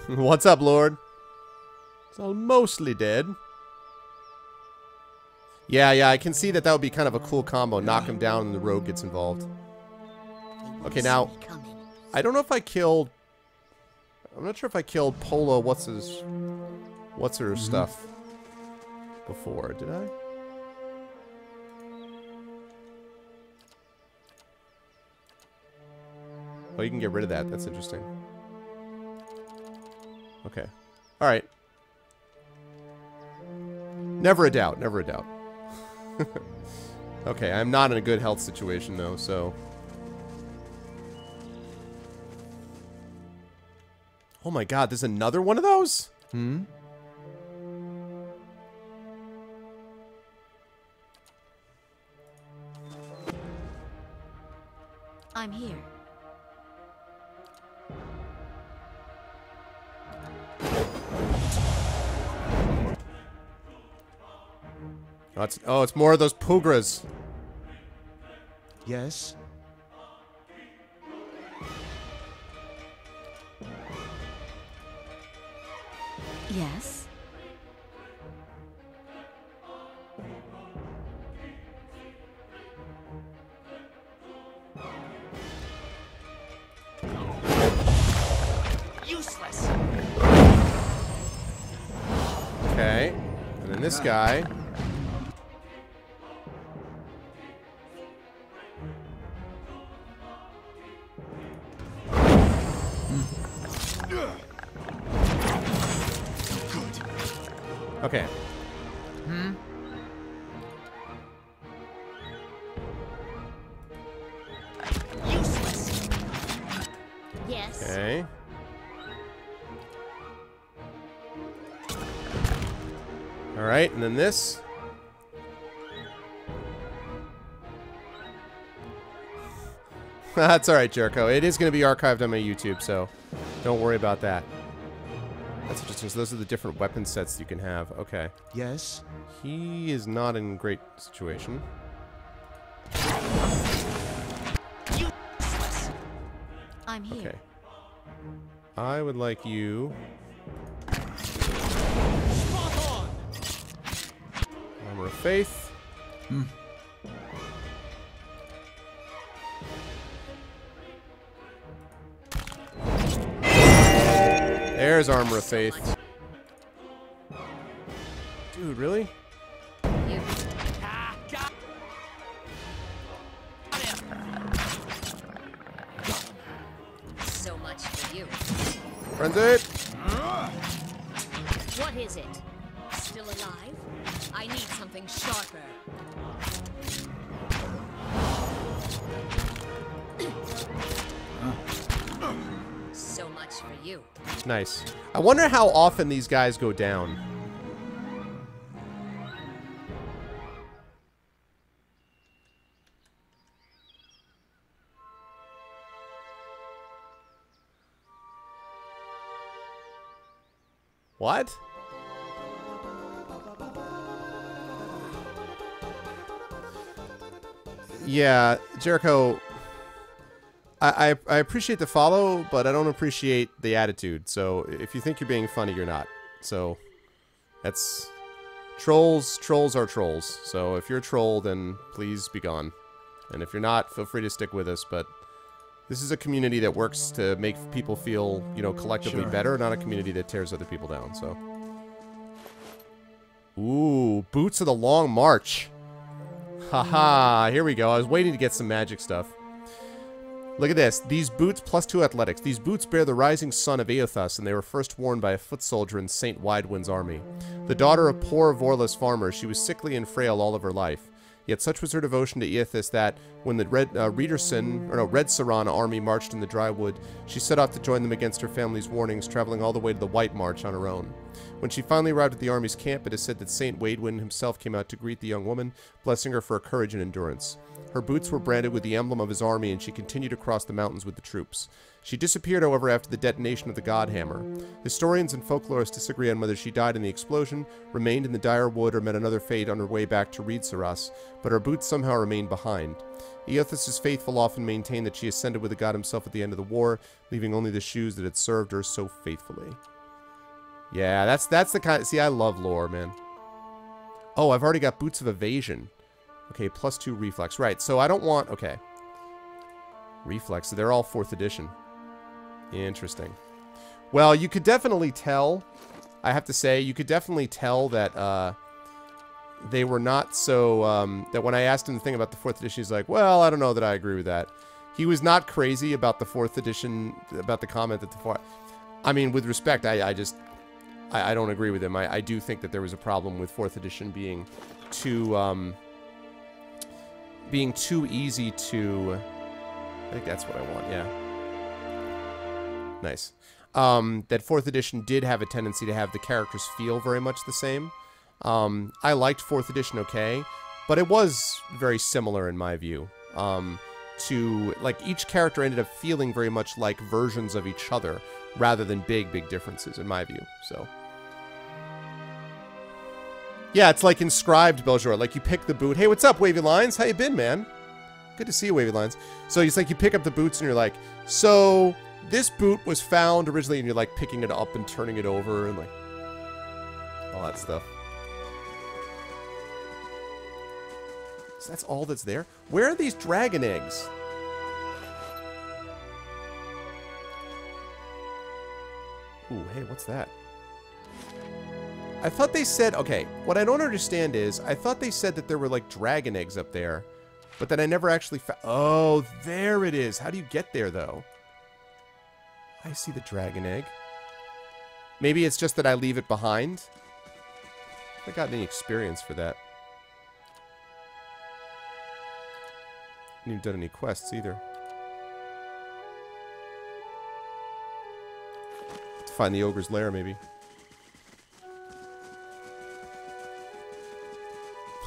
What's up, Lord? It's all mostly dead. Yeah, I can see that would be kind of a cool combo. Knock him down and the rogue gets involved. Okay, now, I don't know if I killed... I'm not sure if I killed Polo, what's her stuff before, did I? Oh, you can get rid of that. That's interesting. Okay. Alright. Never a doubt. Never a doubt. Okay, I'm not in a good health situation, though, so... Oh my god, there's another one of those? Hmm? I'm here. Oh, it's more of those Pugras. Yes. Yes. Useless. Okay. And then this guy. Okay. Hmm? Useless. Yes. Okay. Alright, and then this. That's alright, Jericho. It is going to be archived on my YouTube, so don't worry about that. That's interesting. So those are the different weapon sets you can have. Okay. Yes. He is not in a great situation. Useless. I'm here. Okay. I would like you... Spot on. Armor of Faith. There's Armor of Faith. Dude, really? You. Ah, got him. So much for you. Frenzy! What is it? Still alive? I need something sharper. So much for you. Nice. I wonder how often these guys go down. What? Yeah, Jericho, I appreciate the follow, but I don't appreciate the attitude. So if you think you're being funny, you're not. So that's... Trolls are trolls. So if you're a troll, then please be gone. And if you're not, feel free to stick with us, but this is a community that works to make people feel, you know, collectively better, not a community that tears other people down, so... Ooh, Boots of the Long March. Haha, here we go. I was waiting to get some magic stuff. Look at this. These boots, +2 athletics. These boots bear the rising sun of Eothas, and they were first worn by a foot soldier in Saint Widewind's army. The daughter of poor, vorless farmers, she was sickly and frail all of her life. Yet such was her devotion to Eothas that, when the Red Saran army marched in the dry wood, she set off to join them against her family's warnings, traveling all the way to the White March on her own. When she finally arrived at the army's camp, it is said that Saint Waidwin himself came out to greet the young woman, blessing her for her courage and endurance. Her boots were branded with the emblem of his army, and she continued across the mountains with the troops. She disappeared, however, after the detonation of the God Hammer. Historians and folklorists disagree on whether she died in the explosion, remained in the dire wood, or met another fate on her way back to Reed Saras, but her boots somehow remained behind. Eothas' faithful often maintain that she ascended with the god himself at the end of the war, leaving only the shoes that had served her so faithfully. Yeah, that's the kind... See, I love lore, man. Oh, I've already got Boots of Evasion. Okay, +2 reflex. Right, so I don't want... Okay. Reflex. So they're all 4th edition. Interesting. Well, you could definitely tell... I have to say, you could definitely tell that they were not so... that when I asked him the thing about the 4th edition, he's like, well, I don't know that I agree with that. He was not crazy about the 4th edition, about the comment that the 4th... I mean, with respect, I don't agree with him. I do think that there was a problem with 4th edition being too easy to... I think that's what I want, yeah. Nice. That 4th edition did have a tendency to have the characters feel very much the same. I liked 4th edition okay, but it was very similar in my view. To, like, each character ended up feeling very much like versions of each other, rather than big differences, in my view, so... Yeah, it's like Inscribed, Beljor. Like, you pick the boot. Hey, what's up, Wavy Lines? How you been, man? Good to see you, Wavy Lines. So it's like you pick up the boots and you're like, so this boot was found originally, and you're like picking it up and turning it over and like all that stuff. So that's all that's there? Where are these dragon eggs? Ooh, hey, what's that? I thought they said... Okay, what I don't understand is, I thought they said that there were, like, dragon eggs up there, but then I never actually found... Oh, there it is. How do you get there, though? I see the dragon egg. Maybe it's just that I leave it behind? I haven't gotten any experience for that. I haven't even done any quests, either. To find the ogre's lair, maybe.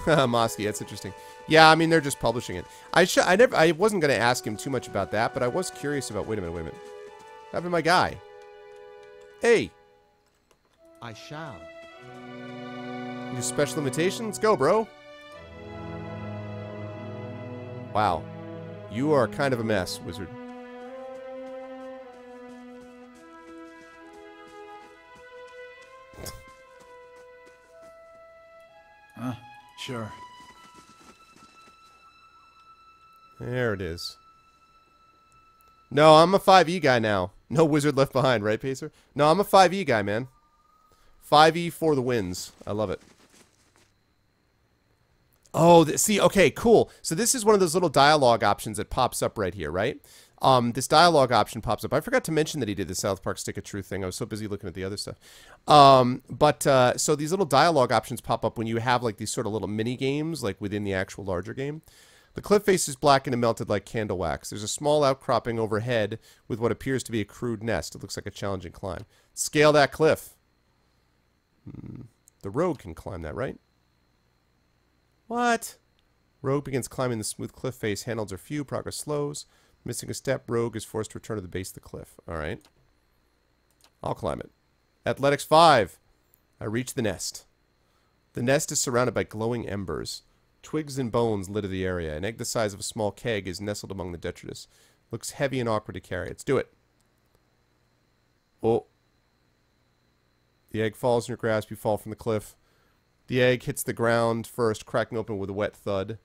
Mosky, that's interesting. Yeah, I mean, they're just publishing it. I wasn't going to ask him too much about that, but I was curious about... Wait a minute. What happened to my guy? Hey! I shall. Your special invitation? Let's go, bro. Wow. You are kind of a mess, wizard. Sure. There it is. No, I'm a 5e guy now. No wizard left behind, right, Pacer? No, I'm a 5e guy, man. 5e for the wins. I love it. Oh, see, okay, cool. So this is one of those little dialogue options that pops up right here, right? This dialogue option pops up. I forgot to mention that he did the South Park Stick of Truth thing. I was so busy looking at the other stuff. So these little dialogue options pop up when you have like these sort of little mini games like within the actual larger game. The cliff face is blackened and melted like candle wax. There's a small outcropping overhead with what appears to be a crude nest. It looks like a challenging climb. Scale that cliff. The rogue can climb that, right? What? Rogue begins climbing the smooth cliff face. Handholds are few. Progress slows. Missing a step, Rogue is forced to return to the base of the cliff. Alright. I'll climb it. Athletics 5. I reach the nest. The nest is surrounded by glowing embers. Twigs and bones litter the area. An egg the size of a small keg is nestled among the detritus. Looks heavy and awkward to carry. Let's do it. Oh. The egg falls in your grasp. You fall from the cliff. The egg hits the ground first, cracking open with a wet thud.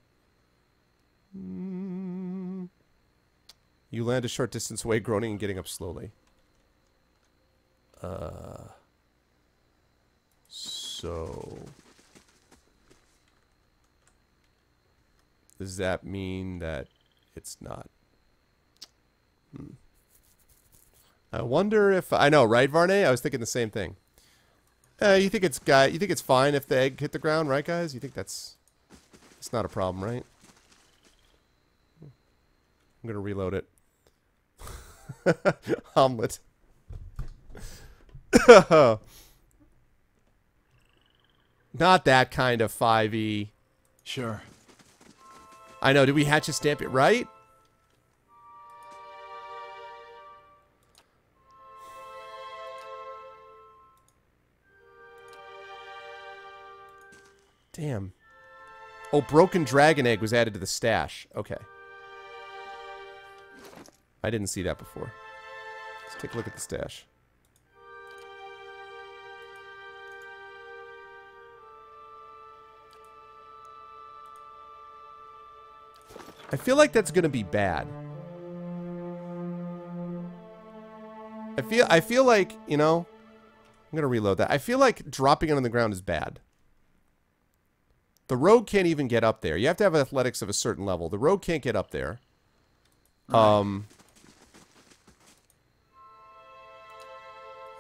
You land a short distance away, groaning and getting up slowly. So... Does that mean that it's not? I wonder if I know, right, Varney? I was thinking the same thing. You think it's fine if the egg hit the ground, right, guys? You think it's not a problem, right? I'm gonna reload it. Omelet. Not that kind of 5e. Sure. I know. Did we hatch a stamp it right? Damn. Oh, broken dragon egg was added to the stash. Okay. I didn't see that before. Let's take a look at the stash. I feel like that's gonna be bad. I feel like, you know, I'm gonna reload that. I feel like dropping it on the ground is bad. The rogue can't even get up there. You have to have athletics of a certain level. The rogue can't get up there. I'll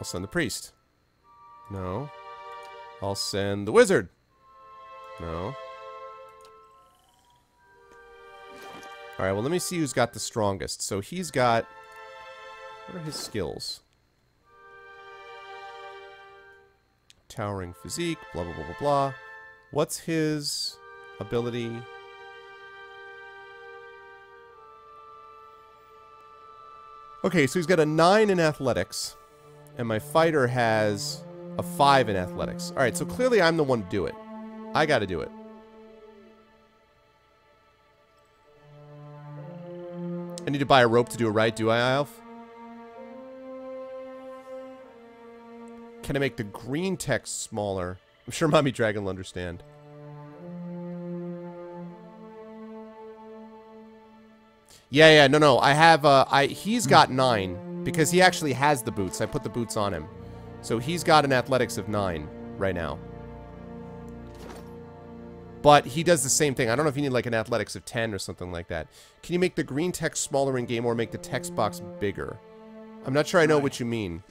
send the priest. No. I'll send the wizard. No. Alright, well, let me see who's got the strongest. So he's got... What are his skills? Towering physique, blah, blah, blah, blah, blah. What's his ability? Okay, so he's got a 9 in athletics. And my fighter has a 5 in athletics. Alright, so clearly I'm the one to do it. I gotta do it. I need to buy a rope to do it right, do I, Alf? Can I make the green text smaller? I'm sure Mommy Dragon will understand. Yeah, no. I have, he's got 9. Because he actually has the boots. I put the boots on him. So he's got an athletics of 9 right now. But he does the same thing. I don't know if you need like an athletics of 10 or something like that. Can you make the green text smaller in game or make the text box bigger? I'm not sure I know what you mean.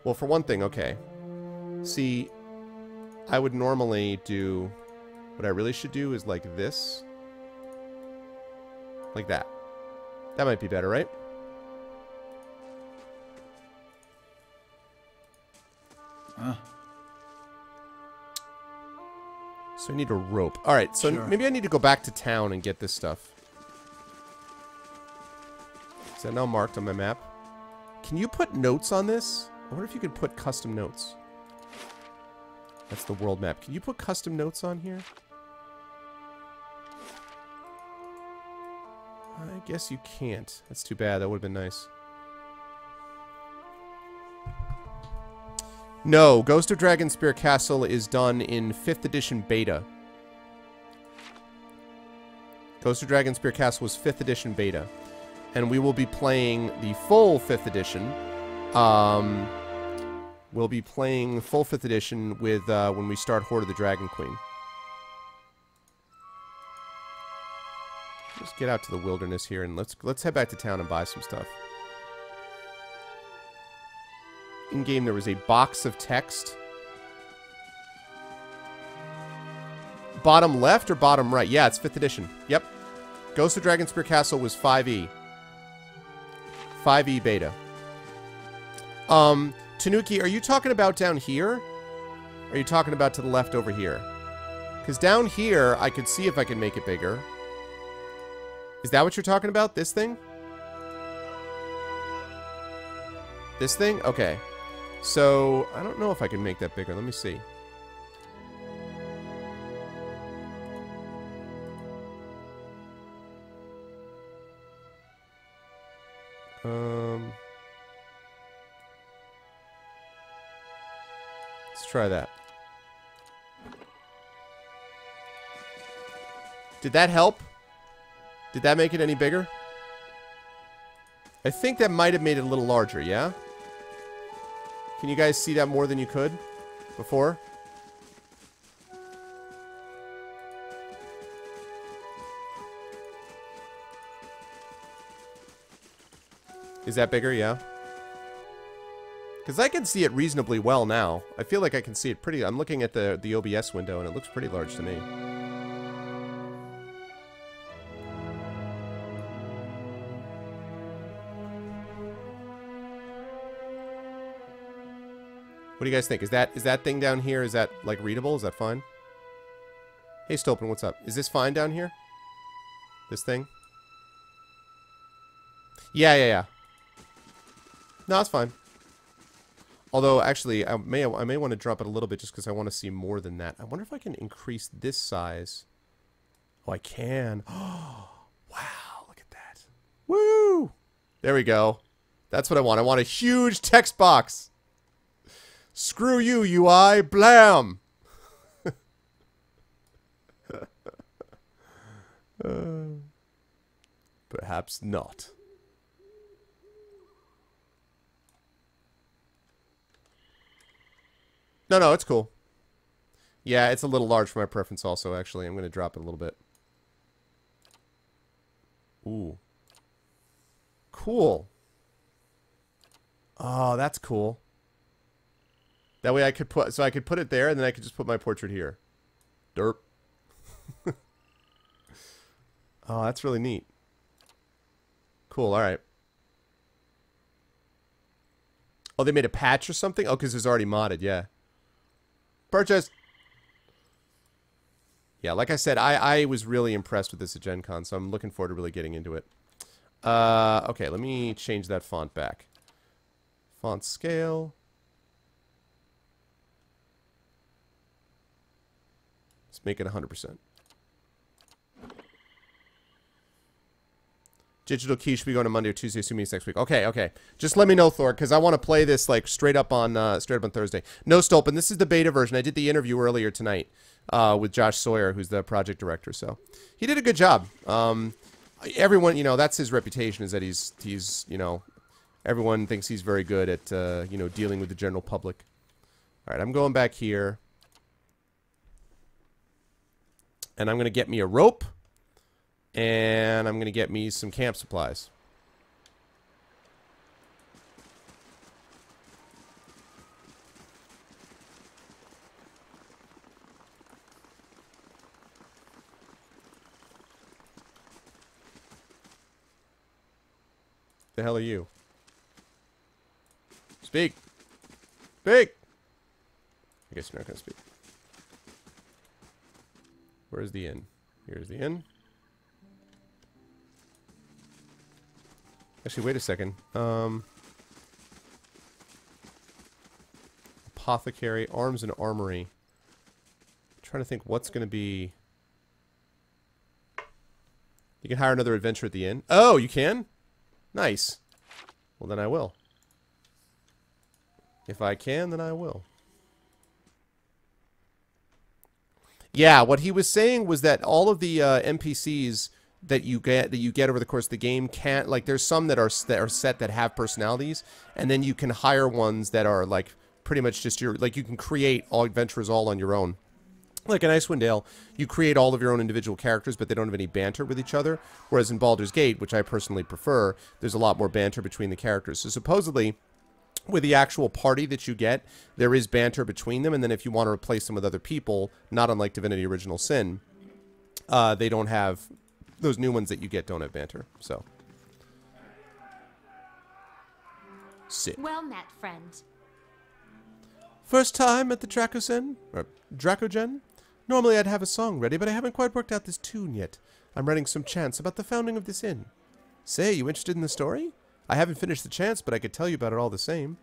Well, for one thing, okay. See, I would normally do... What I really should do is like this. Like that. That might be better, right? So I need a rope. Alright, so maybe I need to go back to town and get this stuff. Is that now marked on my map? Can you put notes on this? I wonder if you can put custom notes. That's the world map. Can you put custom notes on here? I guess you can't. That's too bad. That would have been nice. No, Ghost of Dragonspear Castle is done in 5th edition beta. Ghost of Dragonspear Castle was 5th edition beta. And we will be playing the full 5th edition. We'll be playing full 5th edition with when we start Horde of the Dragon Queen. Let's get out to the wilderness here and let's head back to town and buy some stuff. In game, there was a box of text. Bottom left or bottom right? Yeah, it's 5th edition. Yep. Ghost of Dragonspear Castle was 5e. 5e beta. Tanuki, are you talking about down here? Or are you talking about to the left over here? Because down here, I could see if I can make it bigger. Is that what you're talking about? This thing? This thing? Okay. So, I don't know if I can make that bigger. Let me see. Let's try that. Did that help? Did that make it any bigger? I think that might have made it a little larger, yeah? Can you guys see that more than you could before? Is that bigger? Yeah. Because I can see it reasonably well now. I feel like I can see it pretty... I'm looking at the OBS window, and it looks pretty large to me. What do you guys think? Is that thing down here, is that, like, readable? Is that fine? Hey, Stolpen, what's up? Is this fine down here? This thing? Yeah. No, it's fine. Although, actually, I may want to drop it a little bit just because I want to see more than that. I wonder if I can increase this size. Oh, I can. Oh, wow, look at that. Woo! There we go. That's what I want. I want a huge text box. Screw you, UI. Blam! Perhaps not. No, it's cool. Yeah, it's a little large for my preference also, actually. I'm going to drop it a little bit. Ooh. Cool. Oh, that's cool. That way I could put... So I could put it there, and then I could just put my portrait here. Derp. Oh, that's really neat. Cool, alright. Oh, they made a patch or something? Oh, because it's already modded, yeah. Purchase! Yeah, like I said, I was really impressed with this at Gen Con, so I'm looking forward to really getting into it. Okay, let me change that font back. Font scale. Let's make it 100%. Digital key should be going to Monday or Tuesday, assuming it's next week. Okay. Just let me know, Thor, because I want to play this like straight up on Thursday. No, Stolpen, this is the beta version. I did the interview earlier tonight with Josh Sawyer, who's the project director. So he did a good job. Everyone, that's his reputation, is that he's everyone thinks he's very good at dealing with the general public. All right, I'm going back here, and I'm going to get me a rope. And I'm going to get me some camp supplies. The hell are you? Speak! Speak! I guess you're not going to speak. Where's the inn? Here's the inn. Actually, wait a second. Apothecary, arms and armory. I'm trying to think what's going to be... You can hire another adventurer at the inn. Oh, you can? Nice. Well, then I will. If I can, then I will. Yeah, what he was saying was that all of the NPCs that you get over the course of the game can't, like, there's some that are set that have personalities, and then you can hire ones that are like pretty much just your, like, you can create all adventurers all on your own. Like in Icewind Dale, you create all of your own individual characters, but they don't have any banter with each other. Whereas in Baldur's Gate, which I personally prefer, there's a lot more banter between the characters. So supposedly, with the actual party that you get, there is banter between them, and then if you want to replace them with other people, not unlike Divinity Original Sin, they don't have... Those new ones that you get don't have banter, so. Sick. Well met, friend. First time at the Dracogen? Or Dracogen? Normally I'd have a song ready, but I haven't quite worked out this tune yet. I'm writing some chants about the founding of this inn. Say, you interested in the story? I haven't finished the chants, but I could tell you about it all the same.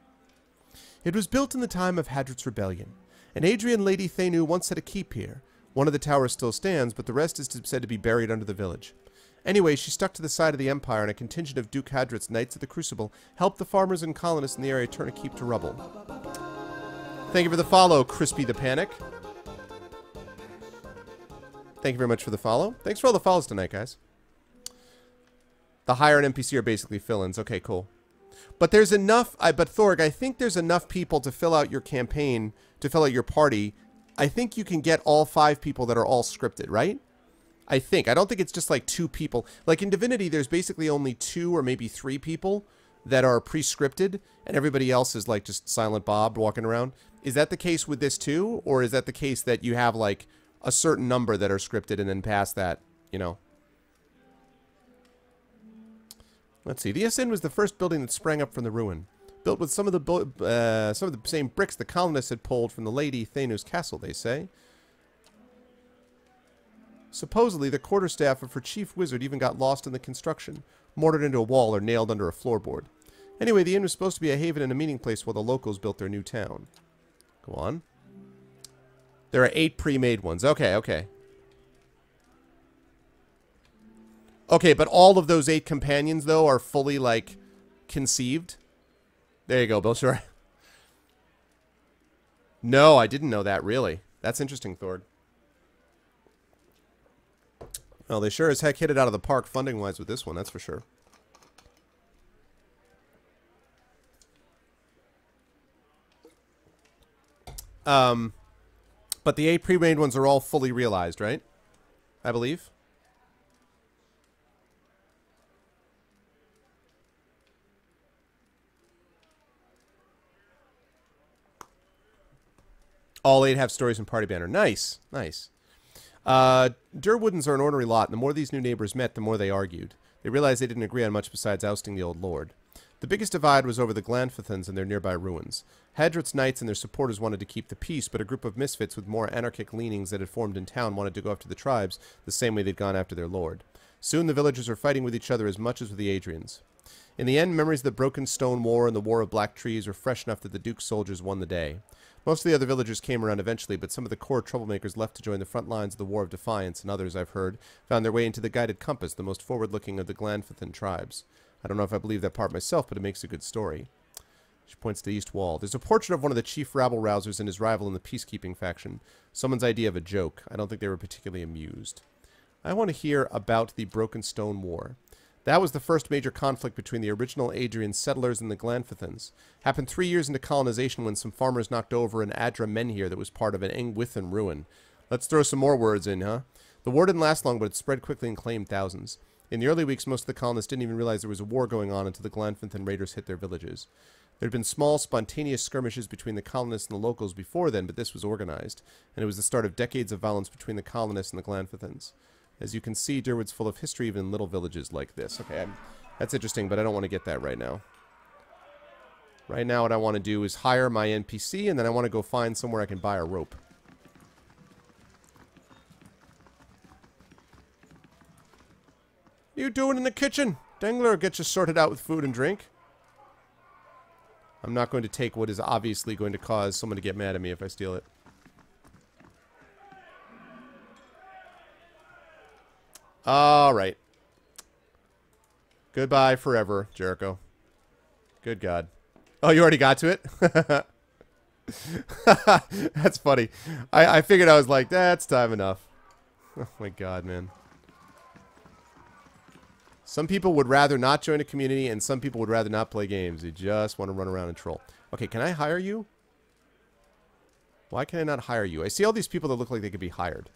It was built in the time of Hadrit's Rebellion. An Adrian Lady Thenu once had a keep here. One of the towers still stands, but the rest is said to be buried under the village. Anyway, she stuck to the side of the Empire, and a contingent of Duke Hadrit's Knights of the Crucible helped the farmers and colonists in the area turn a keep to rubble. Thank you for the follow, Crispy the Panic. Thank you very much for the follow. Thanks for all the follows tonight, guys. The hire and NPC are basically fill-ins. Okay, cool. But there's enough... but Thorg, I think there's enough people to fill out your campaign, to fill out your party. I think you can get all 5 people that are all scripted, right? I think. I don't think it's just like 2 people. Like in Divinity, there's basically only 2 or maybe 3 people that are pre-scripted and everybody else is like just Silent Bob walking around. Is that the case with this too? Or is that the case that you have like a certain number that are scripted and then past that, you know? Let's see. The Inn was the first building that sprang up from the ruin. Built with some of the same bricks the colonists had pulled from the Lady Thanu's castle, they say. Supposedly, the quarterstaff of her chief wizard even got lost in the construction, mortared into a wall or nailed under a floorboard. Anyway, the inn was supposed to be a haven and a meeting place while the locals built their new town. Go on. There are 8 pre-made ones. Okay, okay. Okay, but all of those 8 companions, though, are fully, like, conceived? There you go, Bill. Sure. No, I didn't know that, really. That's interesting, Thord. Well, they sure as heck hit it out of the park funding-wise with this one, that's for sure. But the 8 pre-made ones are all fully realized, right? I believe. All 8 have stories and party banner. Nice. Nice. Durwoodens are an ornery lot, and the more these new neighbors met, the more they argued. They realized they didn't agree on much besides ousting the old lord. The biggest divide was over the Glanfithans and their nearby ruins. Hadrit's knights and their supporters wanted to keep the peace, but a group of misfits with more anarchic leanings that had formed in town wanted to go after the tribes the same way they'd gone after their lord. Soon the villagers were fighting with each other as much as with the Adrians. In the end, memories of the Broken Stone War and the War of Black Trees were fresh enough that the Duke's soldiers won the day. Most of the other villagers came around eventually, but some of the core troublemakers left to join the front lines of the War of Defiance, and others, I've heard, found their way into the Guided Compass, the most forward-looking of the Glanfithan tribes. I don't know if I believe that part myself, but it makes a good story. She points to the east wall. There's a portrait of one of the chief rabble-rousers and his rival in the peacekeeping faction. Someone's idea of a joke. I don't think they were particularly amused. I want to hear about the Broken Stone War. That was the first major conflict between the original Adrian settlers and the Glanfithans. Happened 3 years into colonization when some farmers knocked over an Adra menhir that was part of an Engwithan ruin. Let's throw some more words in, huh? The war didn't last long, but it spread quickly and claimed thousands. In the early weeks, most of the colonists didn't even realize there was a war going on until the Glanfithan raiders hit their villages. There had been small, spontaneous skirmishes between the colonists and the locals before then, but this was organized, and it was the start of decades of violence between the colonists and the Glanfithans. As you can see, Durwood's full of history, even in little villages like this. Okay, that's interesting, but I don't want to get that right now. Right now, what I want to do is hire my NPC, and then I want to go find somewhere I can buy a rope. What are you doing in the kitchen? Dangler, get you sorted out with food and drink. I'm not going to take what is obviously going to cause someone to get mad at me if I steal it. Alright. Goodbye forever, Jericho. Good God. Oh, you already got to it? That's funny. I figured I was like, that's time enough. Oh my God, man. Some people would rather not join a community, and some people would rather not play games. They just want to run around and troll. Okay, can I hire you? Why can I not hire you? I see all these people that look like they could be hired.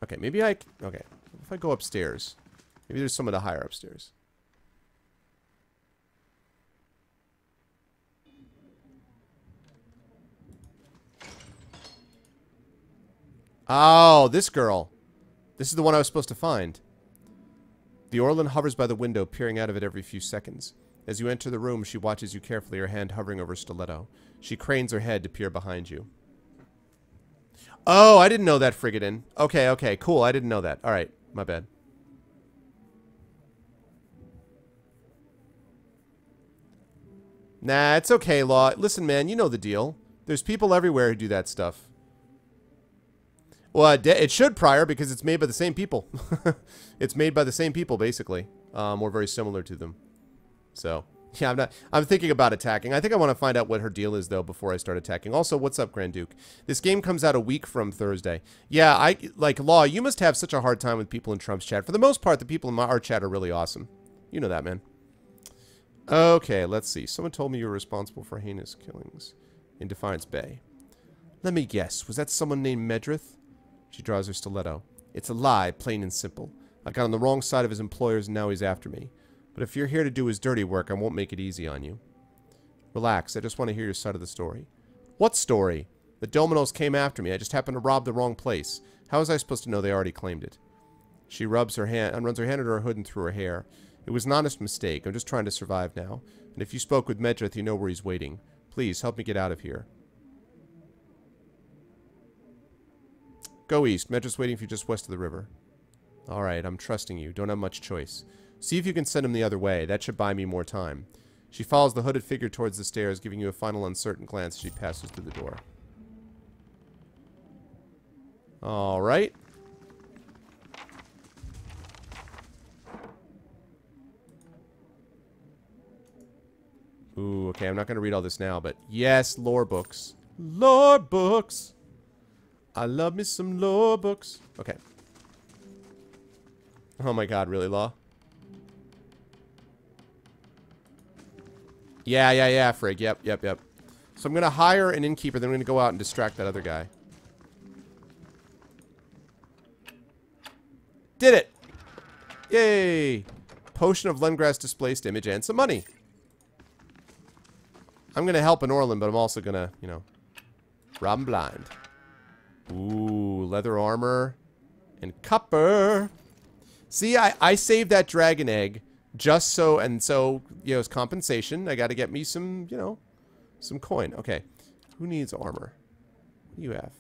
Okay, maybe I... Okay, if I go upstairs. Maybe there's someone to hire upstairs. Oh, this girl. This is the one I was supposed to find. The Orlin hovers by the window, peering out of it every few seconds. As you enter the room, she watches you carefully, her hand hovering over her stiletto. She cranes her head to peer behind you. Oh, I didn't know that, Frigadin. Okay, okay, cool. I didn't know that. Alright, my bad. Nah, it's okay, Law. Listen, man, you know the deal. There's people everywhere who do that stuff. Well, it should prior because it's made by the same people. It's made by the same people, basically. Or very similar to them. So, yeah, I'm thinking about attacking. I think I want to find out what her deal is, though, before I start attacking. Also, what's up, Grand Duke? This game comes out a week from Thursday. Yeah, like, Law, you must have such a hard time with people in Trump's chat. For the most part, the people in our chat are really awesome. You know that, man. Okay, let's see. Someone told me you were responsible for heinous killings in Defiance Bay. Let me guess. Was that someone named Medrith? She draws her stiletto. It's a lie, plain and simple. I got on the wrong side of his employers and now he's after me. But if you're here to do his dirty work, I won't make it easy on you. Relax, I just want to hear your side of the story. What story? The Dominos came after me. I just happened to rob the wrong place. How was I supposed to know they already claimed it? She runs her hand under her hood and through her hair. It was an honest mistake. I'm just trying to survive now. And if you spoke with Medrith, you know where he's waiting. Please, help me get out of here. Go east. Medrith's waiting for you just west of the river. Alright, I'm trusting you. Don't have much choice. See if you can send him the other way. That should buy me more time. She follows the hooded figure towards the stairs, giving you a final uncertain glance as she passes through the door. Alright. Ooh, okay, I'm not going to read all this now, but yes, lore books. Lore books! I love me some lore books. Okay. Oh my god, really, Law? Yeah, Frig. Yep. So I'm going to hire an innkeeper, then I'm going to go out and distract that other guy. Did it! Yay! Potion of Lengrass displaced image and some money. I'm going to help an Orlin, but I'm also going to, you know, rob him blind. Ooh, leather armor and copper. See, I saved that dragon egg just so, and so, you know, as compensation, I got to get me some, you know, some coin. Okay, who needs armor? What do you have?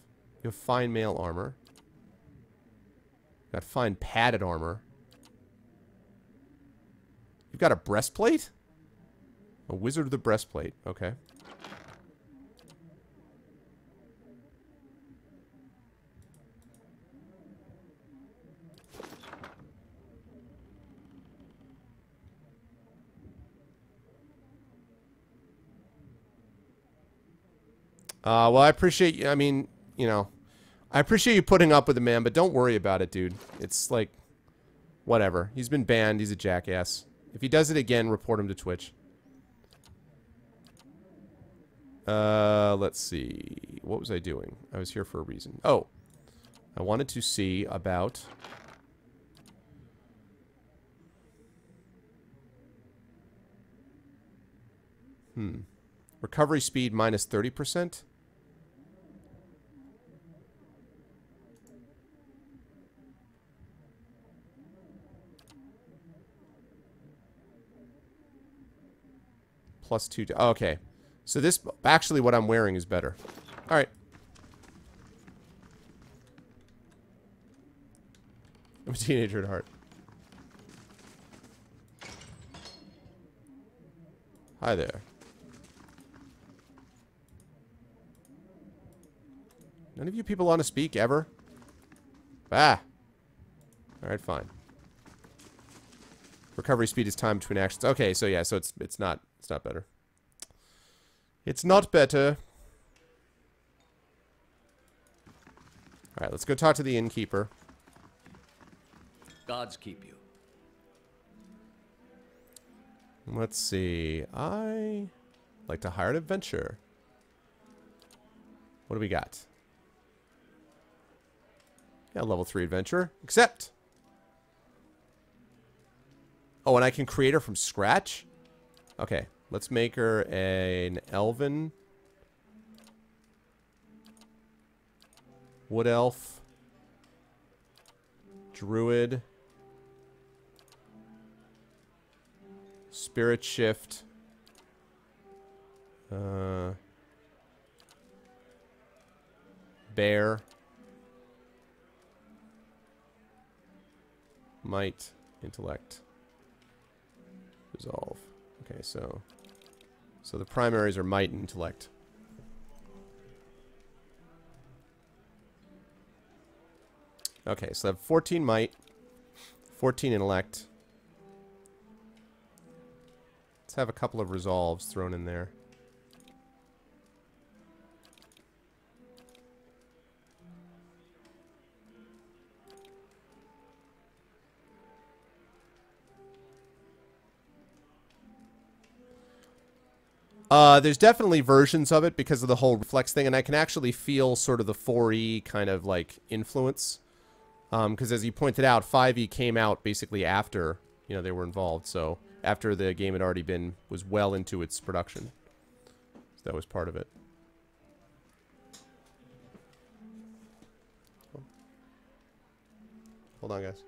You have fine mail armor. Got fine padded armor. You've got a breastplate? A wizard with a breastplate. Okay. Well, I appreciate you. I mean, you know, I appreciate you putting up with the man, but don't worry about it, dude. It's like, whatever. He's been banned. He's a jackass. If he does it again, report him to Twitch. Let's see. What was I doing? I was here for a reason. Oh, I wanted to see about... Recovery speed minus 30%? Plus 2... Oh, okay. So this... Actually, what I'm wearing is better. Alright. I'm a teenager at heart. Hi there. None of you people want to speak, ever? Ah! Alright, fine. Recovery speed is time between actions. Okay, so yeah, so it's not better. It's not better. Alright, let's go talk to the innkeeper. Gods keep you. Let's see. I like to hire an adventure. What do we got? Yeah, level 3 adventure. Accept. Oh, and I can create her from scratch? Okay, let's make her an elven. Wood elf. Druid. Spirit shift. Bear. Might. Intellect. Resolve. Okay, so the primaries are might and intellect. Okay, so I have 14 might, 14 intellect. Let's have a couple of resolves thrown in there. There's definitely versions of it because of the whole reflex thing, and I can actually feel sort of the 4E kind of like influence. Because as you pointed out, 5E came out basically after, you know, they were involved. So after the game had already was well into its production. So that was part of it. Hold on, guys.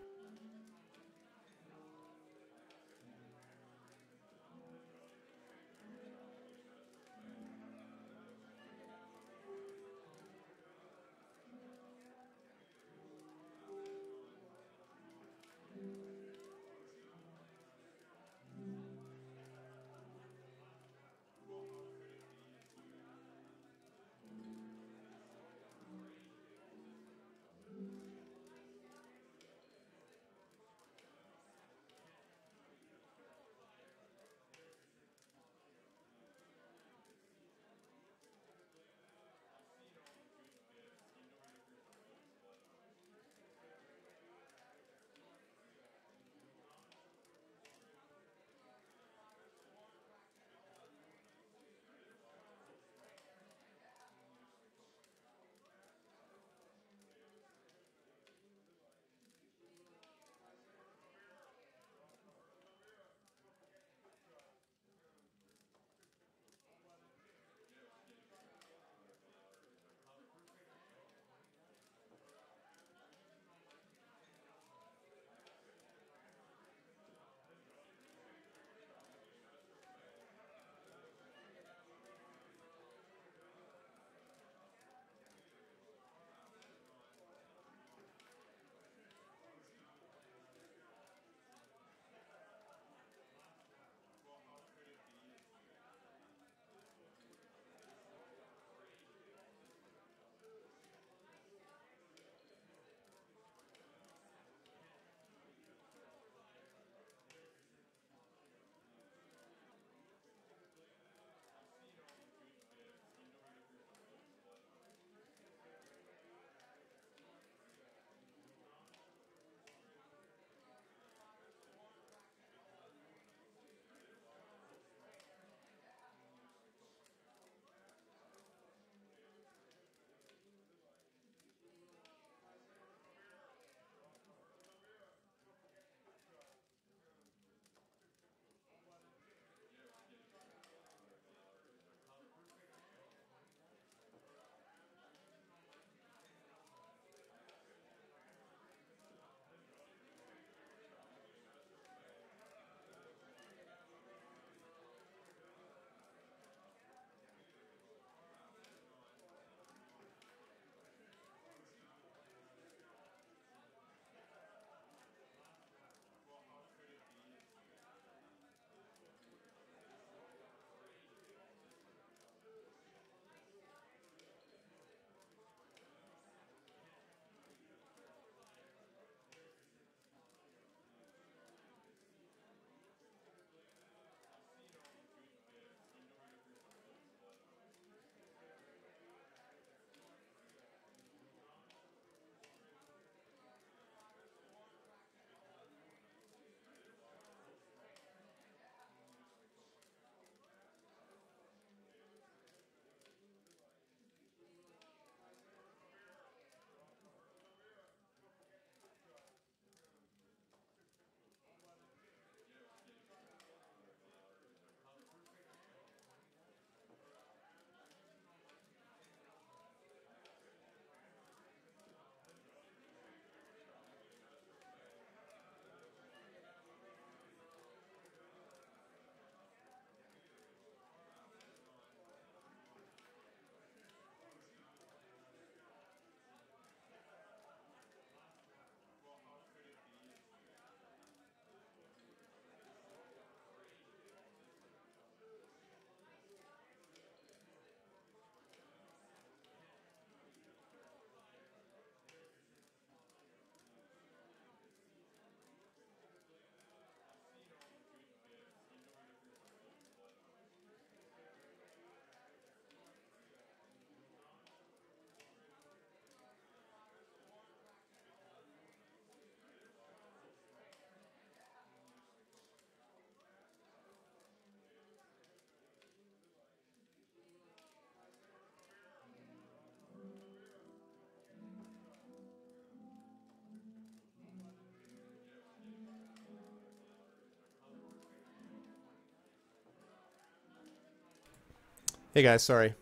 Hey guys, sorry.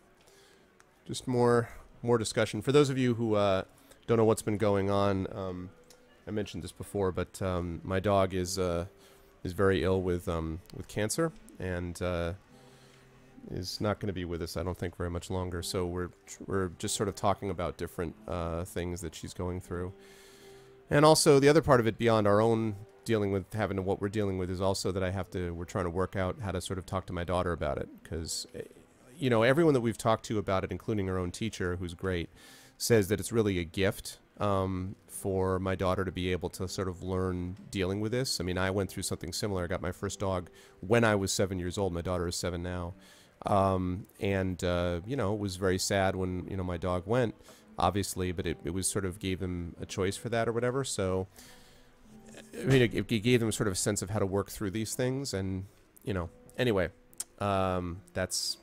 Just more discussion. For those of you who don't know what's been going on, I mentioned this before, but my dog is very ill with cancer, and is not going to be with us, I don't think, very much longer. So we're just sort of talking about different things that she's going through, and also the other part of it beyond our own dealing with having what we're dealing with is also that we're trying to work out how to sort of talk to my daughter about it, because you know, everyone that we've talked to about it, including our own teacher, who's great, says that it's really a gift for my daughter to be able to sort of learn dealing with this. I mean, I went through something similar. I got my first dog when I was 7 years old. My daughter is 7 now. You know, it was very sad when, you know, my dog went, obviously, but it was sort of gave them a choice for that or whatever. So, I mean, it gave them sort of a sense of how to work through these things. And, you know, anyway, that's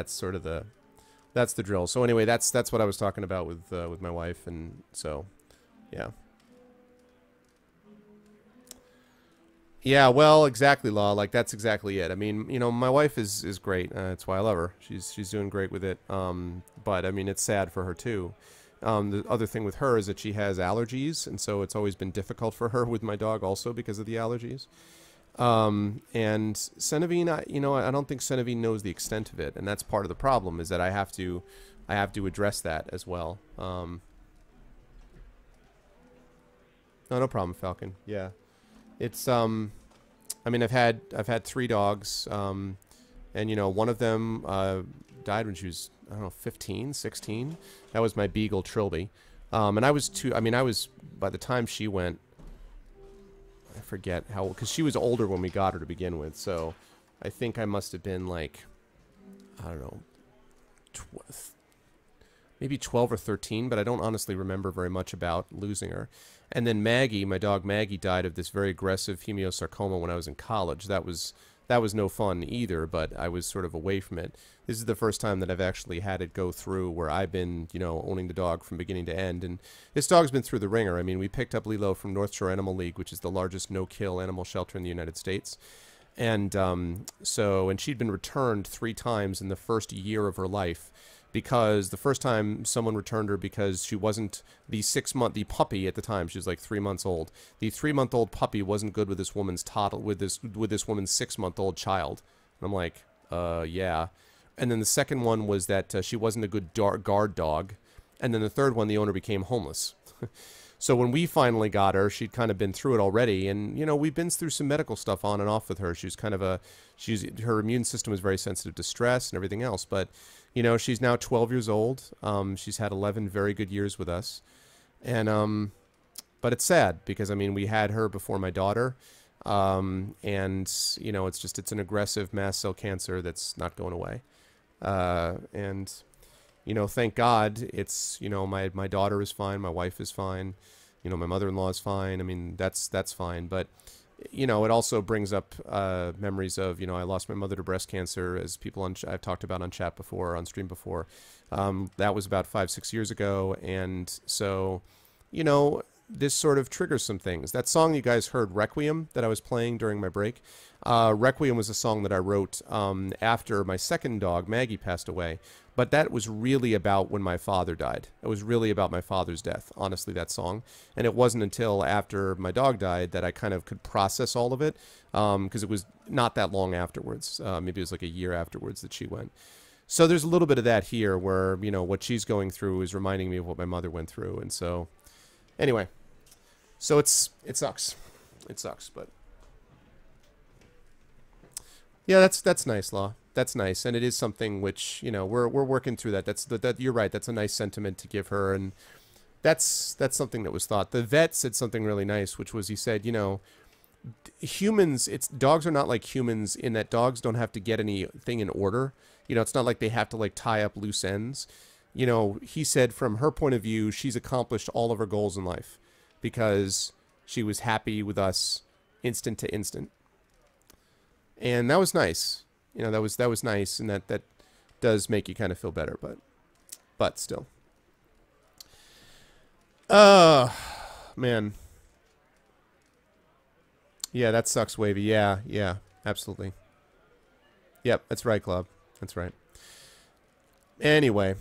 sort of that's the drill. So anyway, that's what I was talking about with my wife, and so, yeah. Yeah, well, exactly, Law. Like, that's exactly it. I mean, you know, my wife is great. That's why I love her. She's doing great with it. But I mean, it's sad for her too. The other thing with her is that she has allergies, and so it's always been difficult for her with my dog also because of the allergies. And Senevine, you know, I don't think Senevine knows the extent of it, and that's part of the problem, is that I have to address that as well. No problem, Falcon. Yeah, it's I mean, I've had 3 dogs, and you know, one of them died when she was, I don't know, 15, 16. That was my beagle Trilby, and I was by the time she went, I forget how, because she was older when we got her to begin with, so I think I must have been like, I don't know, maybe 12 or 13, but I don't honestly remember very much about losing her. And then Maggie, my dog Maggie, died of this very aggressive hemiosarcoma when I was in college. That was no fun either, but I was sort of away from it. This is the first time that I've actually had it go through where I've been, you know, owning the dog from beginning to end. And this dog's been through the ringer. I mean, we picked up Lilo from North Shore Animal League, which is the largest no-kill animal shelter in the United States. And and she'd been returned 3 times in the first year of her life, because the first time someone returned her because she wasn't the puppy at the time. She was like 3 months old. The 3-month-old puppy wasn't good with this woman's with this woman's 6-month-old child. And I'm like, yeah. And then the second one was that she wasn't a good guard dog. And then the third one, the owner became homeless. So when we finally got her, she'd kind of been through it already, and you know, we've been through some medical stuff on and off with her. She's kind of her immune system was very sensitive to stress and everything else. But you know, she's now 12 years old. She's had 11 very good years with us, and but it's sad because I mean, we had her before my daughter, and you know, it's an aggressive mast cell cancer that's not going away, and. You know, thank God it's, you know, my daughter is fine, my wife is fine, you know, my mother-in-law is fine. I mean, that's fine. But, you know, it also brings up memories of, you know, I lost my mother to breast cancer, as people I've talked about on chat before, on stream before. That was about 5-6 years ago. And so, you know, this sort of triggers some things. That song you guys heard, Requiem, that I was playing during my break, Requiem was a song that I wrote after my second dog, Maggie, passed away. But that was really about when my father died. It was really about my father's death, honestly, that song. And it wasn't until after my dog died that I kind of could process all of it, because it was not that long afterwards. Maybe it was like a year afterwards that she went. So there's a little bit of that here where, you know, what she's going through is reminding me of what my mother went through. And so, anyway, so it sucks. It sucks, but... Yeah, that's nice, Law. That's nice, and it is something which, you know, we're working through that. That you're right. That's a nice sentiment to give her, and that's something that was thought. The vet said something really nice, which was, he said, you know, dogs are not like humans in that dogs don't have to get anything in order. You know, it's not like they have to like tie up loose ends. You know, he said from her point of view, she's accomplished all of her goals in life because she was happy with us instant to instant, and that was nice. You know, that was nice, and that does make you kind of feel better, but still. Man. Yeah, that sucks, Wavy. Yeah, absolutely. Yep, that's right, Club. That's right. Anyway,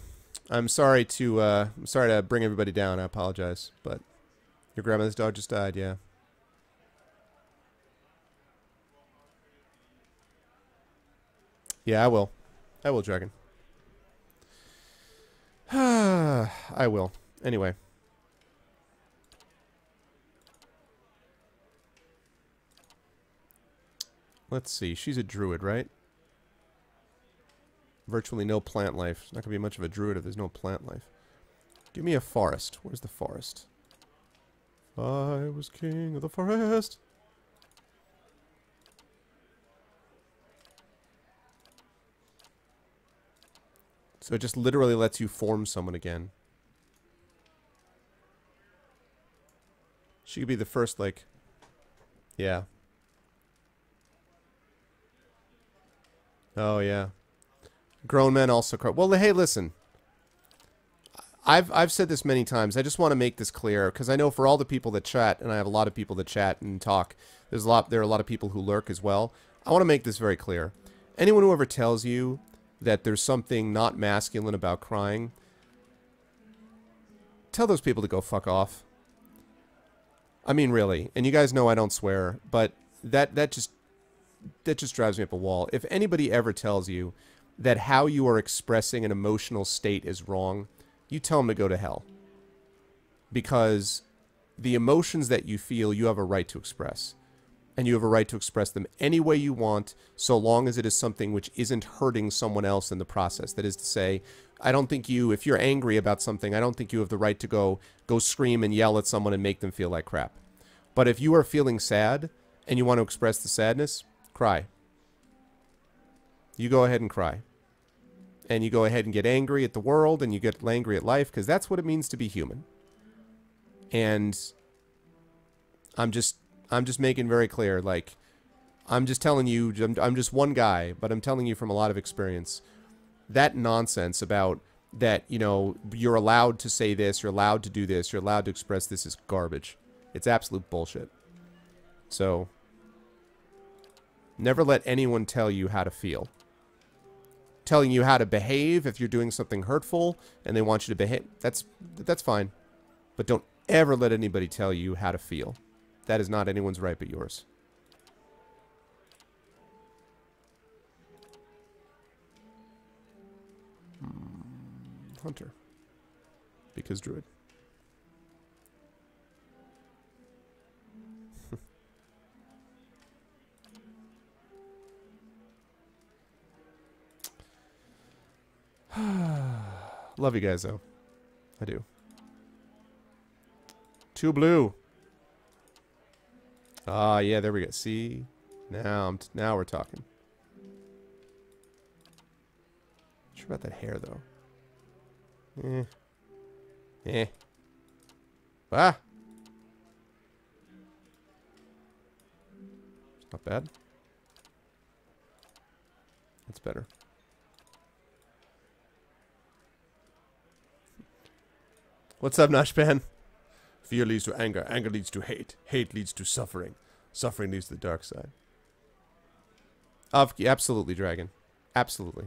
I'm sorry to bring everybody down. I apologize, but your grandmother's dog just died. Yeah. Yeah, I will. I will, Dragon. I will. Anyway. Let's see. She's a druid, right? Virtually no plant life. It's not going to be much of a druid if there's no plant life. Give me a forest. Where's the forest? I was king of the forest. So it just literally lets you form someone again. She could be the first, like... Yeah. Oh, yeah. Grown men also cry. Well, hey, listen. I've said this many times. I just want to make this clear, because I know for all the people that chat, and I have a lot of people that chat and talk, there are a lot of people who lurk as well. I want to make this very clear. Anyone who ever tells you that there's something not masculine about crying, tell those people to go fuck off. I mean, really. And you guys know I don't swear, but that just drives me up a wall. If anybody ever tells you that how you are expressing an emotional state is wrong, you tell them to go to hell. Because the emotions that you feel, you have a right to express. And you have a right to express them any way you want, so long as it is something which isn't hurting someone else in the process. That is to say, I don't think you, if you're angry about something, I don't think you have the right to go scream and yell at someone and make them feel like crap. But if you are feeling sad and you want to express the sadness, cry. You go ahead and cry. And you go ahead and get angry at the world, and you get angry at life, because that's what it means to be human. And I'm just making very clear, like, I'm just telling you, I'm just one guy, but I'm telling you from a lot of experience, that nonsense about that, you know, you're allowed to say this, you're allowed to do this, you're allowed to express this is garbage. It's absolute bullshit. So, never let anyone tell you how to feel. Telling you how to behave if you're doing something hurtful and they want you to behave, that's fine. But don't ever let anybody tell you how to feel. That is not anyone's right but yours. Hunter. Because druid. Love you guys, though. I do. 2 blue. Ah, yeah, there we go. See? Now we're talking. Not sure about that hair, though. Ah! It's not bad. That's better. What's up, Noshpan? Fear leads to anger. Anger leads to hate. Hate leads to suffering. Suffering leads to the dark side. Absolutely, Dragon. Absolutely.